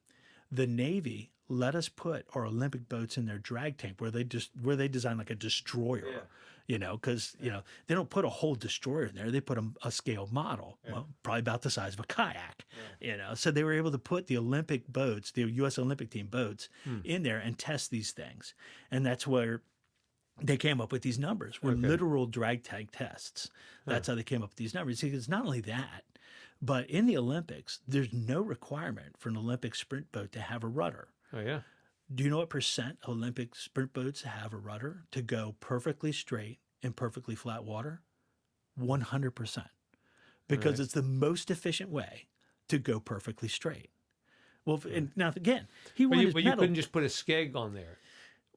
the Navy let us put our Olympic boats in their drag tank where they design like a destroyer. Because they don't put a whole destroyer in there. They put a scale model, well, probably about the size of a kayak. So they were able to put the Olympic boats, the U.S. Olympic team boats, in there and test these things. And that's where they came up with these numbers. Were literal drag tank tests. That's how they came up with these numbers. Because not only that, but in the Olympics, there's no requirement for an Olympic sprint boat to have a rudder. Oh yeah. Do you know what percent Olympic sprint boats have a rudder to go perfectly straight in perfectly flat water? 100%. Because it's the most efficient way to go perfectly straight. Well, and now again, But you couldn't just put a skeg on there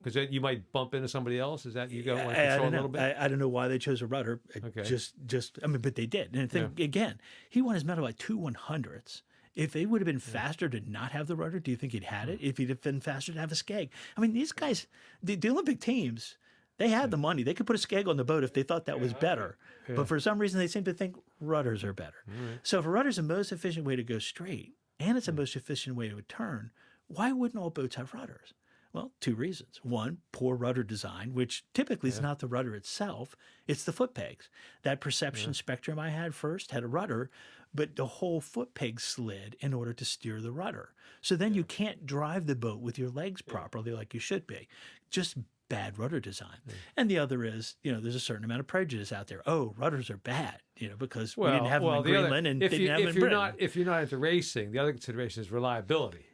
because you might bump into somebody else. Is that you go want to control a little bit? I don't know why they chose a rudder. But they did. And again, he won his medal by 2/100ths. If it would have been faster to not have the rudder, do you think he'd had it? If he'd have been faster to have a skeg? I mean, these guys, the Olympic teams, they had the money. They could put a skeg on the boat if they thought that was better. But for some reason, they seem to think rudders are better. So if a rudder's the most efficient way to go straight, and it's the most efficient way to turn, why wouldn't all boats have rudders? Well, two reasons. One, poor rudder design, which typically is not the rudder itself, it's the foot pegs. That perception spectrum I had first had a rudder, but the whole foot peg slid in order to steer the rudder. So then you can't drive the boat with your legs properly like you should be. Just bad rudder design. And the other is, there's a certain amount of prejudice out there. Oh, rudders are bad, because we didn't have them in Greenland and didn't have them in Britain. If you're not into racing, the other consideration is reliability.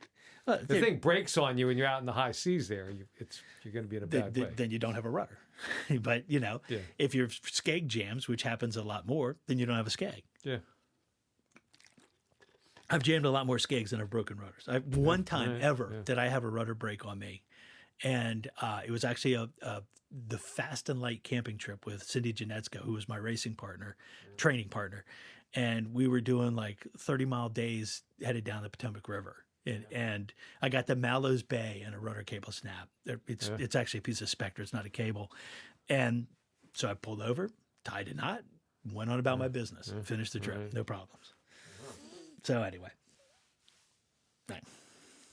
The thing breaks on you when you're out in the high seas there. You're going to be in a bad way. Then you don't have a rudder. But, if your skeg jams, which happens a lot more, then you don't have a skeg. Yeah. I've jammed a lot more skegs than I've broken rudders. One time did I have a rudder break on me. And it was actually the Fast and Light camping trip with Cindy Janetska, who was my racing partner, training partner. And we were doing like 30-mile days headed down the Potomac River. And I got the Mallows Bay and a rudder cable snap. It's actually a piece of Spectre. It's not a cable. And so I pulled over, tied a knot, went on about my business, finished the trip, no problems. So anyway. Thanks.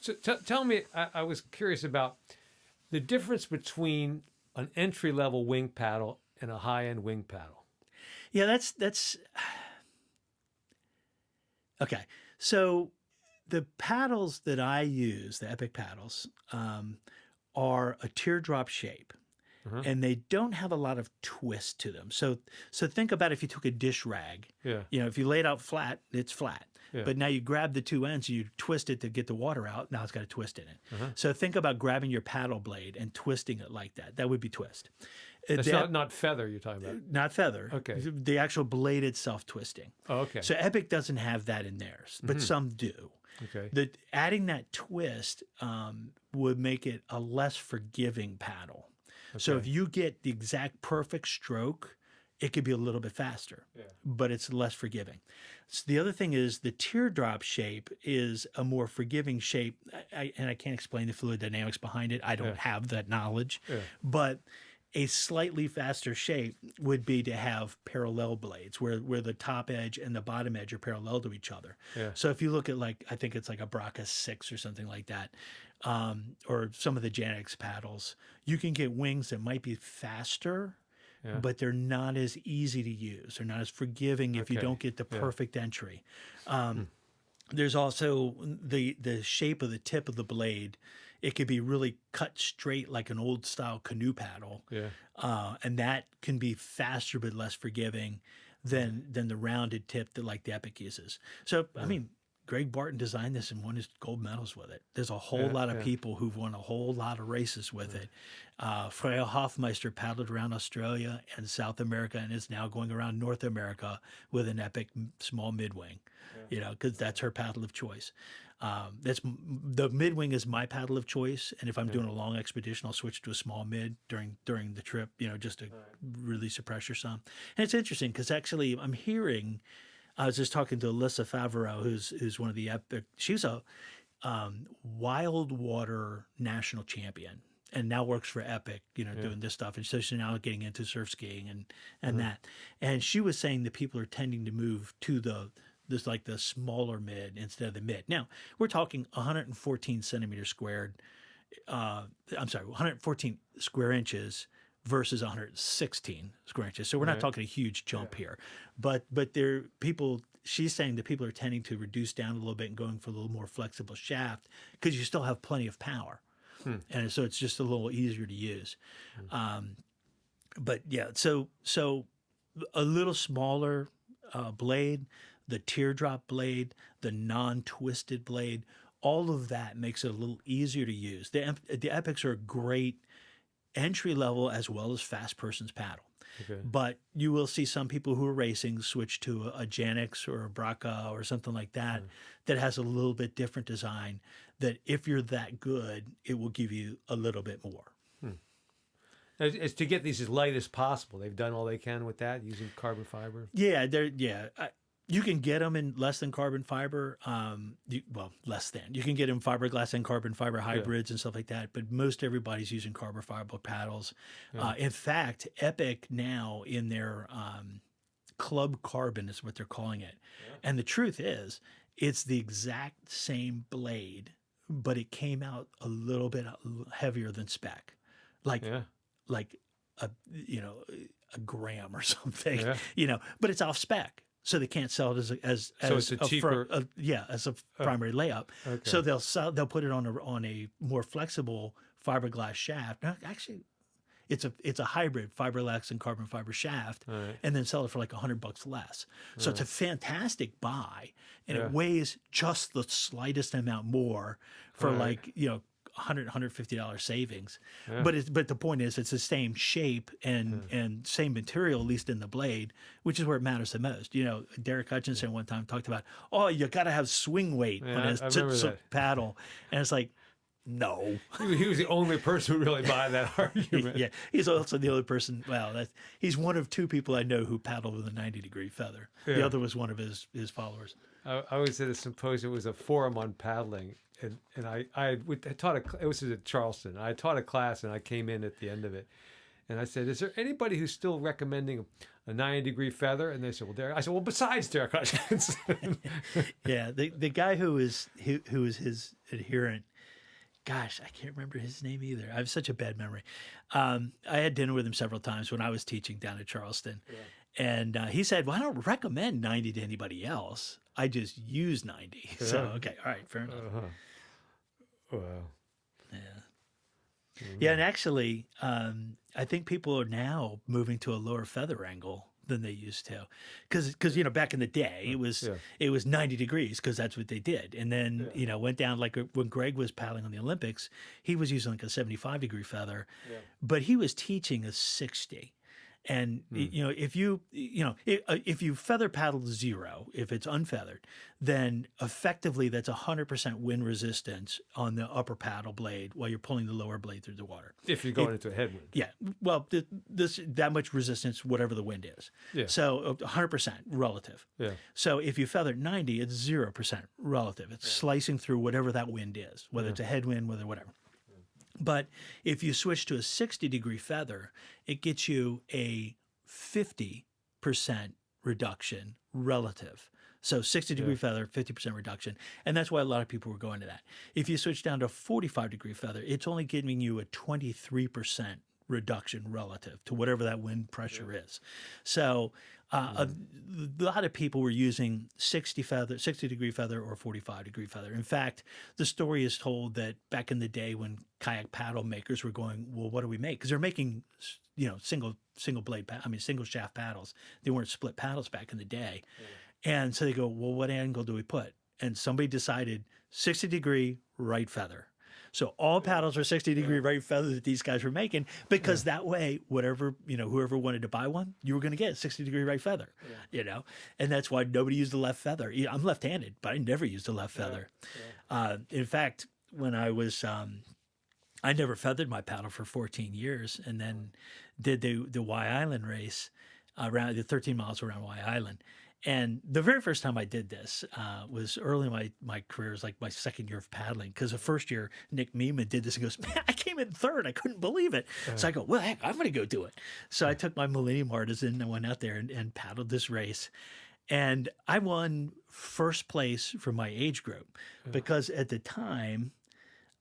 So tell me, I was curious about the difference between an entry-level wing paddle and a high-end wing paddle. Yeah, that's okay. So the paddles that I use, the Epic paddles, are a teardrop shape. And they don't have a lot of twist to them. So think about if you took a dish rag. If you lay it out flat, it's flat. But now you grab the two ends and you twist it to get the water out. Now it's got a twist in it. So think about grabbing your paddle blade and twisting it like that. That would be twist. That's not feather you're talking about. Not feather. Okay. The actual blade itself twisting. Oh, okay. So Epic doesn't have that in theirs, but some do. Okay. Adding that twist would make it a less forgiving paddle. Okay. So if you get the exact perfect stroke, it could be a little bit faster, but it's less forgiving. So the other thing is the teardrop shape is a more forgiving shape. And I can't explain the fluid dynamics behind it. I don't have that knowledge, but A slightly faster shape would be to have parallel blades where the top edge and the bottom edge are parallel to each other. Yeah. So if you look at I think it's like a Braca 6 or something like that, or some of the Janix paddles, you can get wings that might be faster, but they're not as easy to use. They're not as forgiving if you don't get the perfect entry. There's also the shape of the tip of the blade. It could be really cut straight like an old style canoe paddle. And that can be faster but less forgiving than the rounded tip that the Epic uses. So, I mean, Greg Barton designed this and won his gold medals with it. There's a whole lot of people who've won a whole lot of races with it. Freya Hofmeister paddled around Australia and South America and is now going around North America with an Epic small midwing, because that's her paddle of choice. The midwing is my paddle of choice, and if I'm doing a long expedition, I'll switch to a small mid during the trip, just to release the pressure some. And it's interesting because actually I'm hearing, I was just talking to Alyssa Favreau, who's one of the Epic. She's a wild water national champion and now works for Epic, doing this stuff. And so she's now getting into surf skiing and that. And she was saying that people are tending to move to the smaller mid instead of the mid. Now, we're talking 114 centimeters squared. 114 square inches versus 116 square inches. So we're not talking a huge jump here. But she's saying that people are tending to reduce down a little bit and going for a little more flexible shaft because you still have plenty of power. And so it's just a little easier to use. But yeah, so a little smaller blade, the teardrop blade, the non-twisted blade, all of that makes it a little easier to use. The Epics are a great entry level as well as fast person's paddle. But you will see some people who are racing switch to a Janix or a Braca or something like that that has a little bit different design, that if you're that good, it will give you a little bit more. It's to get these as light as possible. They've done all they can with that using carbon fiber. Yeah, you can get them in less than carbon fiber. Less than. You can get them fiberglass and carbon fiber hybrids and stuff like that. But most everybody's using carbon fiber paddles. In fact, Epic now in their Club Carbon is what they're calling it. And the truth is, it's the exact same blade, but it came out a little bit heavier than spec, like a gram or something. But it's off spec. So they can't sell it as it's a cheaper as a primary layup. So they'll put it on a more flexible fiberglass shaft. Now, actually, it's a hybrid fiberglass and carbon fiber shaft, and then sell it for like $100 less. So it's a fantastic buy, and it weighs just the slightest amount more for $100, $150 savings. But the point is, it's the same shape and same material, at least in the blade, which is where it matters the most. Derek Hutchinson one time talked about, you got to have swing weight on his paddle. And it's like, no. He was the only person who really buy that argument. He's also the only person, he's one of two people I know who paddle with a 90-degree feather. The other was one of his followers. I was at a symposium. It was a forum on paddling. And I taught it was at Charleston. I taught a class and I came in at the end of it. And I said, is there anybody who's still recommending a 90-degree feather? And they said, well, Derek. I said, well, besides Derek Hutchinson. The guy who is his adherent, gosh, I can't remember his name either. I have such a bad memory. I had dinner with him several times when I was teaching down at Charleston. And he said, well, I don't recommend 90 to anybody else. I just use 90. So, okay. All right. Fair enough. Wow. Yeah. And actually, I think people are now moving to a lower feather angle than they used to. Because back in the day, it was 90 degrees because that's what they did. And then, went down, like when Greg was paddling on the Olympics, he was using like a 75-degree feather, but he was teaching a 60. And if you feather paddle to zero, if it's unfeathered, then effectively that's 100% wind resistance on the upper paddle blade while you're pulling the lower blade through the water. If you're going into a headwind. Yeah. Well, that much resistance, whatever the wind is. Yeah. So 100% relative. Yeah. So if you feather 90, it's 0% relative. It's slicing through whatever that wind is, whether it's a headwind, whatever. But if you switch to a 60-degree feather, it gets you a 50% reduction relative. So 60-degree feather, 50% reduction. And that's why a lot of people were going to that. If you switch down to a 45-degree feather, it's only giving you a 23% reduction relative to whatever that wind pressure is. So a lot of people were using 60-degree feather or 45-degree feather. In fact, the story is told that back in the day when kayak paddle makers were going, well, what do we make? Because they're making, single shaft paddles. They weren't split paddles back in the day. And so they go, well, what angle do we put? And somebody decided 60-degree right feather. So all paddles are 60-degree right feather that these guys were making, because that way, whoever wanted to buy one, you were going to get a 60-degree right feather, and that's why nobody used the left feather. I'm left-handed, but I never used the left feather. In fact, when I was, I never feathered my paddle for 14 years, and then did the Y Island race around the 13 miles around Y Island. And the very first time I did this was early in my career. It was like my second year of paddling, because the first year Nick Meeman did this and goes, man, I came in third. I couldn't believe it. So I go, well, heck, I'm going to go do it. So I took my Millennium Artisan and went out there and paddled this race. And I won first place for my age group, because at the time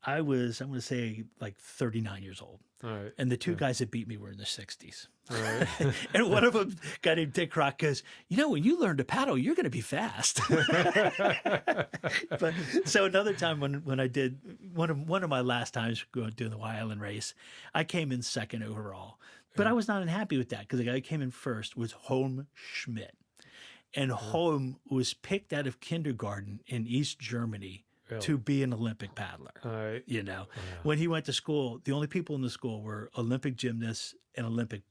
I was, I'm going to say, like 39 years old. All right. And the two guys that beat me were in their 60s. All right. And one of them, a guy named Dick Rock, goes, when you learn to paddle, you're going to be fast. But so another time when I did one of my last times doing the Y Island race, I came in second overall. But I was not unhappy with that, because the guy who came in first was Holm Schmidt. And Holm was picked out of kindergarten in East Germany to be an Olympic paddler. Right. When he went to school, the only people in the school were Olympic gymnasts and Olympic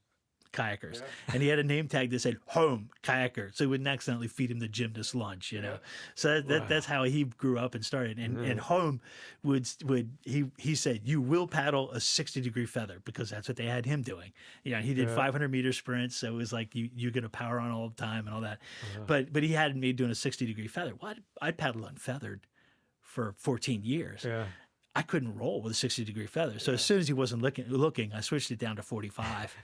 kayakers. And he had a name tag that said home kayaker, so he wouldn't accidentally feed him the gymnast lunch, So that's how he grew up and started. And home he said, you will paddle a 60-degree feather, because that's what they had him doing. He did 500-meter sprints, so it was like you're going to power on all the time and all that. But he had me doing a 60-degree feather. Well, I paddled unfeathered for 14 years. I couldn't roll with a 60-degree feather. So as soon as he wasn't looking, I switched it down to 45,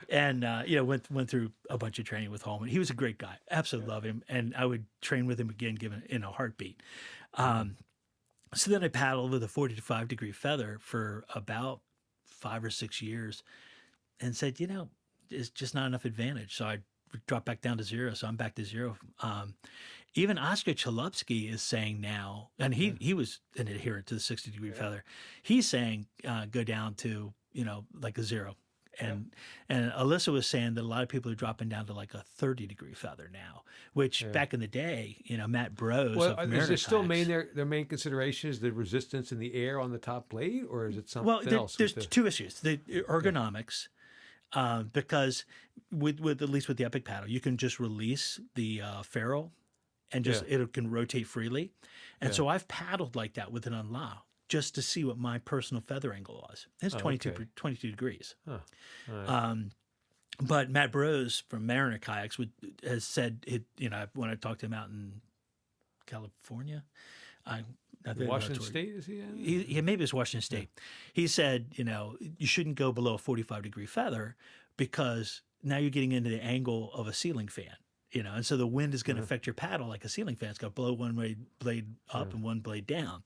and went through a bunch of training with Holman. He was a great guy. Absolutely love him, and I would train with him again, given in a heartbeat. So then I paddled with a 45-degree feather for about 5 or 6 years, and said, it's just not enough advantage. So I dropped back down to zero. So I'm back to zero. Even Oscar Chalupsky is saying now, and he was an adherent to the 60-degree feather. He's saying go down to like a zero, and Alyssa was saying that a lot of people are dropping down to like a 30-degree feather now, which back in the day, Matt Bros. Of Is it still their main consideration is the resistance in the air on the top blade, or is it something else? There's two issues: the ergonomics. Because with at least with the Epic paddle, you can just release the ferrule, and it can rotate freely. And so I've paddled like that with an unlock, just to see what my personal feather angle was. It's 22 degrees. But Matt Bros from Mariner Kayaks has said when I talked to him out in California, Washington State, is he in? Maybe it's Washington State. He said, you shouldn't go below a 45-degree feather, because now you're getting into the angle of a ceiling fan, and so the wind is going to affect your paddle like a ceiling fan. It's going to blow one blade up and one blade down.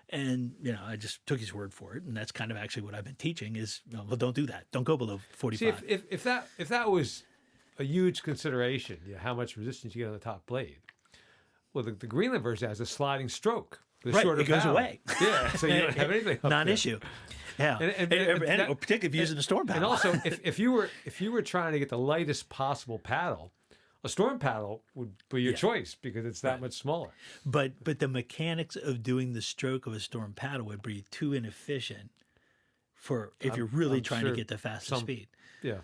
And, I just took his word for it. And that's kind of actually what I've been teaching is, well, don't do that. Don't go below 45. See, if that was a huge consideration, how much resistance you get on the top blade. Well, the Greenland version has a sliding stroke. Right, it goes away. Yeah, so you don't have anything up non-issue. Yeah, and particularly if you're using a storm paddle. And also, if you were trying to get the lightest possible paddle, a storm paddle would be your choice, because it's that much smaller. But the mechanics of doing the stroke of a storm paddle would be too inefficient if you're really trying to get the fastest speed. Yeah.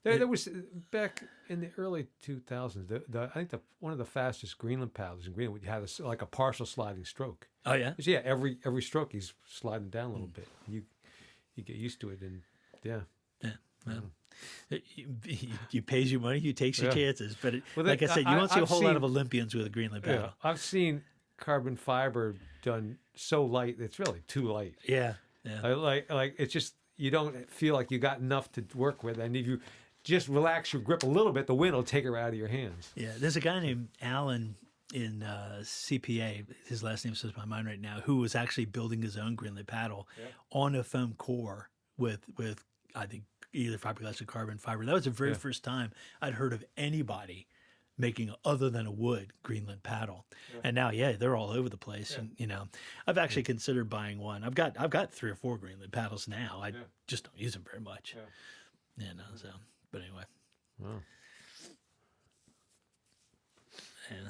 There was back in the early 2000s. I think one of the fastest Greenland paddlers in Greenland had like a partial sliding stroke. Oh yeah. Yeah, every stroke he's sliding down a little bit. You get used to it, and well, you pays your money, you takes your chances. But like I said, you won't see a whole lot of Olympians with a Greenland paddle. Yeah, I've seen carbon fiber done so light it's really too light. Yeah. Yeah. Like it's just you don't feel like you got enough to work with, and if you just relax your grip a little bit, the wind will take her out of your hands. Yeah, there's a guy named Alan in CPA. His last name slips my mind right now. Who was actually building his own Greenland paddle on a foam core with I think either fiberglass or carbon fiber. That was the very first time I'd heard of anybody making other than a wood Greenland paddle. And now, they're all over the place. And I've actually considered buying one. I've got 3 or 4 Greenland paddles now. I just don't use them very much. So. But anyway. Wow. Yeah.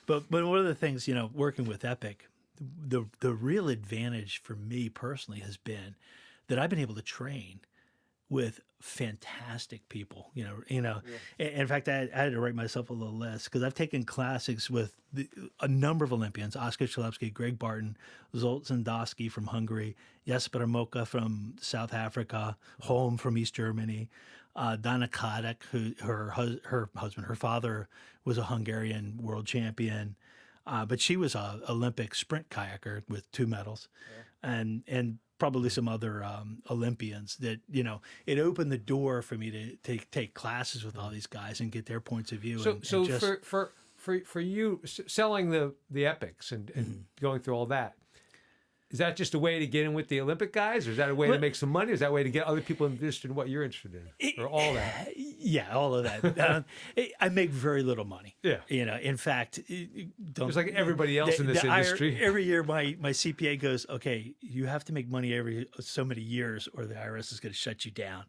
But one of the things, working with Epic, the real advantage for me personally has been that I've been able to train with fantastic people. In fact, I had to write myself a little list because I've taken classes with a number of Olympians: Oskar Chalupsky, Greg Barton, Zsolt Zendowski from Hungary, Jesper Moka from South Africa, Holm from East Germany, Dana Kadek, who her father was a Hungarian world champion, but she was an Olympic sprint kayaker with 2 medals, and probably some other Olympians that, it opened the door for me to take classes with all these guys and get their points of view. So for you selling the Epics and going through all that, is that just a way to get in with the Olympic guys, or is that a way to make some money? Or is that a way to get other people interested in what you're interested in, or all that? Yeah, all of that. I make very little money. Yeah. In fact, just like everybody else in this industry. Every year, my CPA goes, okay, you have to make money every so many years, or the IRS is going to shut you down.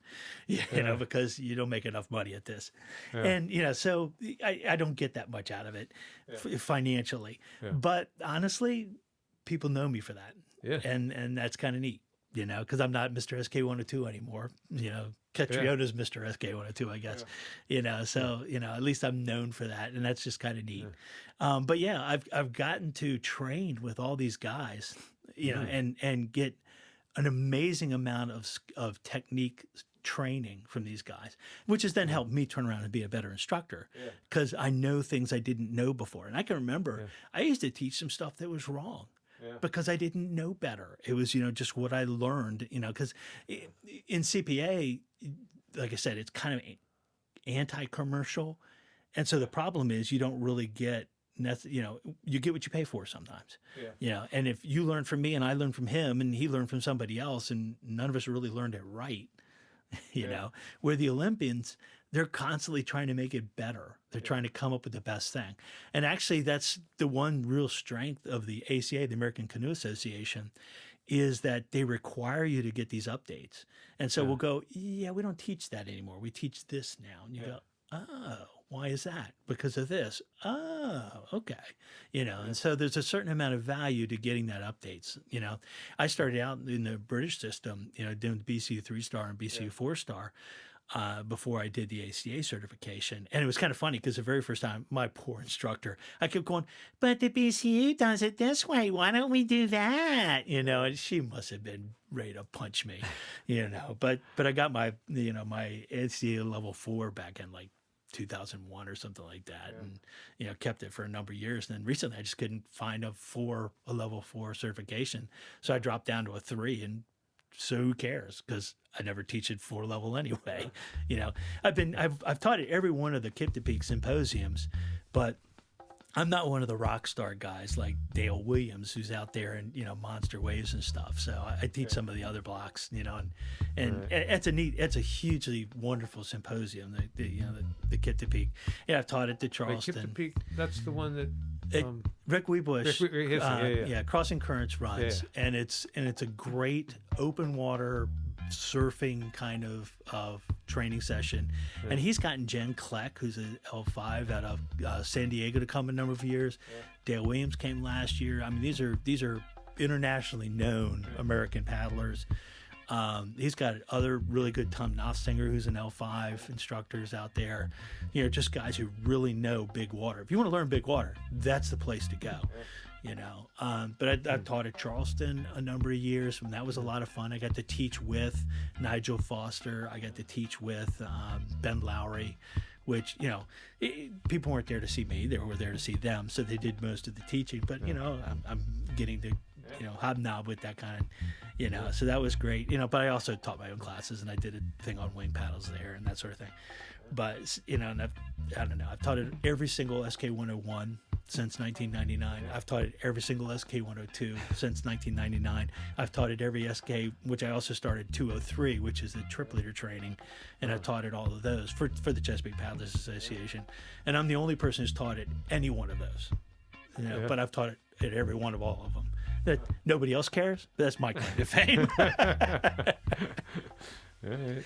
Because you don't make enough money at this. Yeah. And so I don't get that much out of it financially. Yeah. But honestly, people know me for that. Yeah. And that's kind of neat, because I'm not Mr. SK102 anymore. Catriona's Mr. SK102, I guess. Yeah. So, at least I'm known for that, and that's just kind of neat. Yeah. But I've gotten to train with all these guys, and get an amazing amount of technique training from these guys, which has then helped me turn around and be a better instructor because I know things I didn't know before. And I can remember I used to teach some stuff that was wrong. Yeah. Because I didn't know better. It was, just what I learned, because in CPA, like I said, it's kind of anti-commercial. And so the problem is you don't really get, you get what you pay for sometimes. Yeah. And if you learn from me and I learn from him and he learned from somebody else and none of us really learned it right, where the Olympians, they're constantly trying to make it better. They're trying to come up with the best thing. And actually, that's the one real strength of the ACA, the American Canoe Association, is that they require you to get these updates. And so we'll go, we don't teach that anymore. We teach this now. And you go, oh, why is that? Because of this. Oh, okay. And so there's a certain amount of value to getting that updates. I started out in the British system, doing BCU 3-star and BCU 4-star. Before I did the ACA certification. And it was kind of funny because the very first time, my poor instructor, I kept going, but the BCU does it this way. Why don't we do that? And she must have been ready to punch me, But I got my, my ACA level 4 back in like 2001 or something like that. And, kept it for a number of years. And then recently I just couldn't find a level 4 certification. So I dropped down to a 3 and so who cares? Because I never teach at 4 level anyway. I've taught at every one of the Chesapeake symposiums, but I'm not one of the rock star guys like Dale Williams, who's out there in monster waves and stuff. So I teach some of the other blocks, and it's a hugely wonderful symposium. The Chesapeake. Yeah, I've taught it to Charleston. The Chesapeake, that's the one that. Rick Weebush, Crossing Currents runs, and it's a great open water surfing kind of training session. And he's gotten Jen Kleck, who's an L5 out of San Diego, to come a number of years. Dale Williams came last year. I mean, these are internationally known American paddlers. He's got other really good, Tom Knopfsinger, who's an L5 instructors out there, just guys who really know big water. If you want to learn big water, that's the place to go, But I've taught at Charleston a number of years, and that was a lot of fun. I got to teach with Nigel Foster. I got to teach with Ben Lowry, which, people weren't there to see me. They were there to see them, so they did most of the teaching. But, I'm getting to hobnob with that kind of, so that was great. But I also taught my own classes, and I did a thing on wing paddles there and that sort of thing. But, and I don't know, I've taught it every single SK101 since 1999. I've taught it every single SK102 since 1999. I've taught it every SK, which I also started 203, which is the trip leader training, and I've taught it all of those for the Chesapeake Paddlers Association. And I'm the only person who's taught it any one of those. But I've taught it at every one of all of them. That nobody else cares, but that's my claim to fame. All right.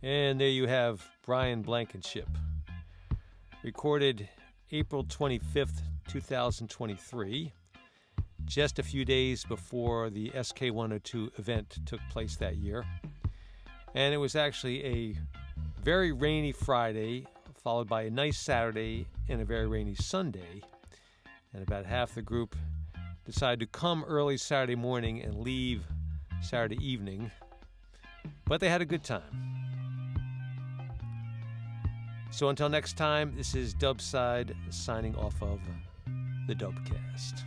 And there you have Brian Blankenship, recorded April 25th, 2023, just a few days before the SK102 event took place that year. And it was actually a very rainy Friday, followed by a nice Saturday and a very rainy Sunday. And about half the group decided to come early Saturday morning and leave Saturday evening. But they had a good time. So until next time, this is Dubside signing off of the Dubcast.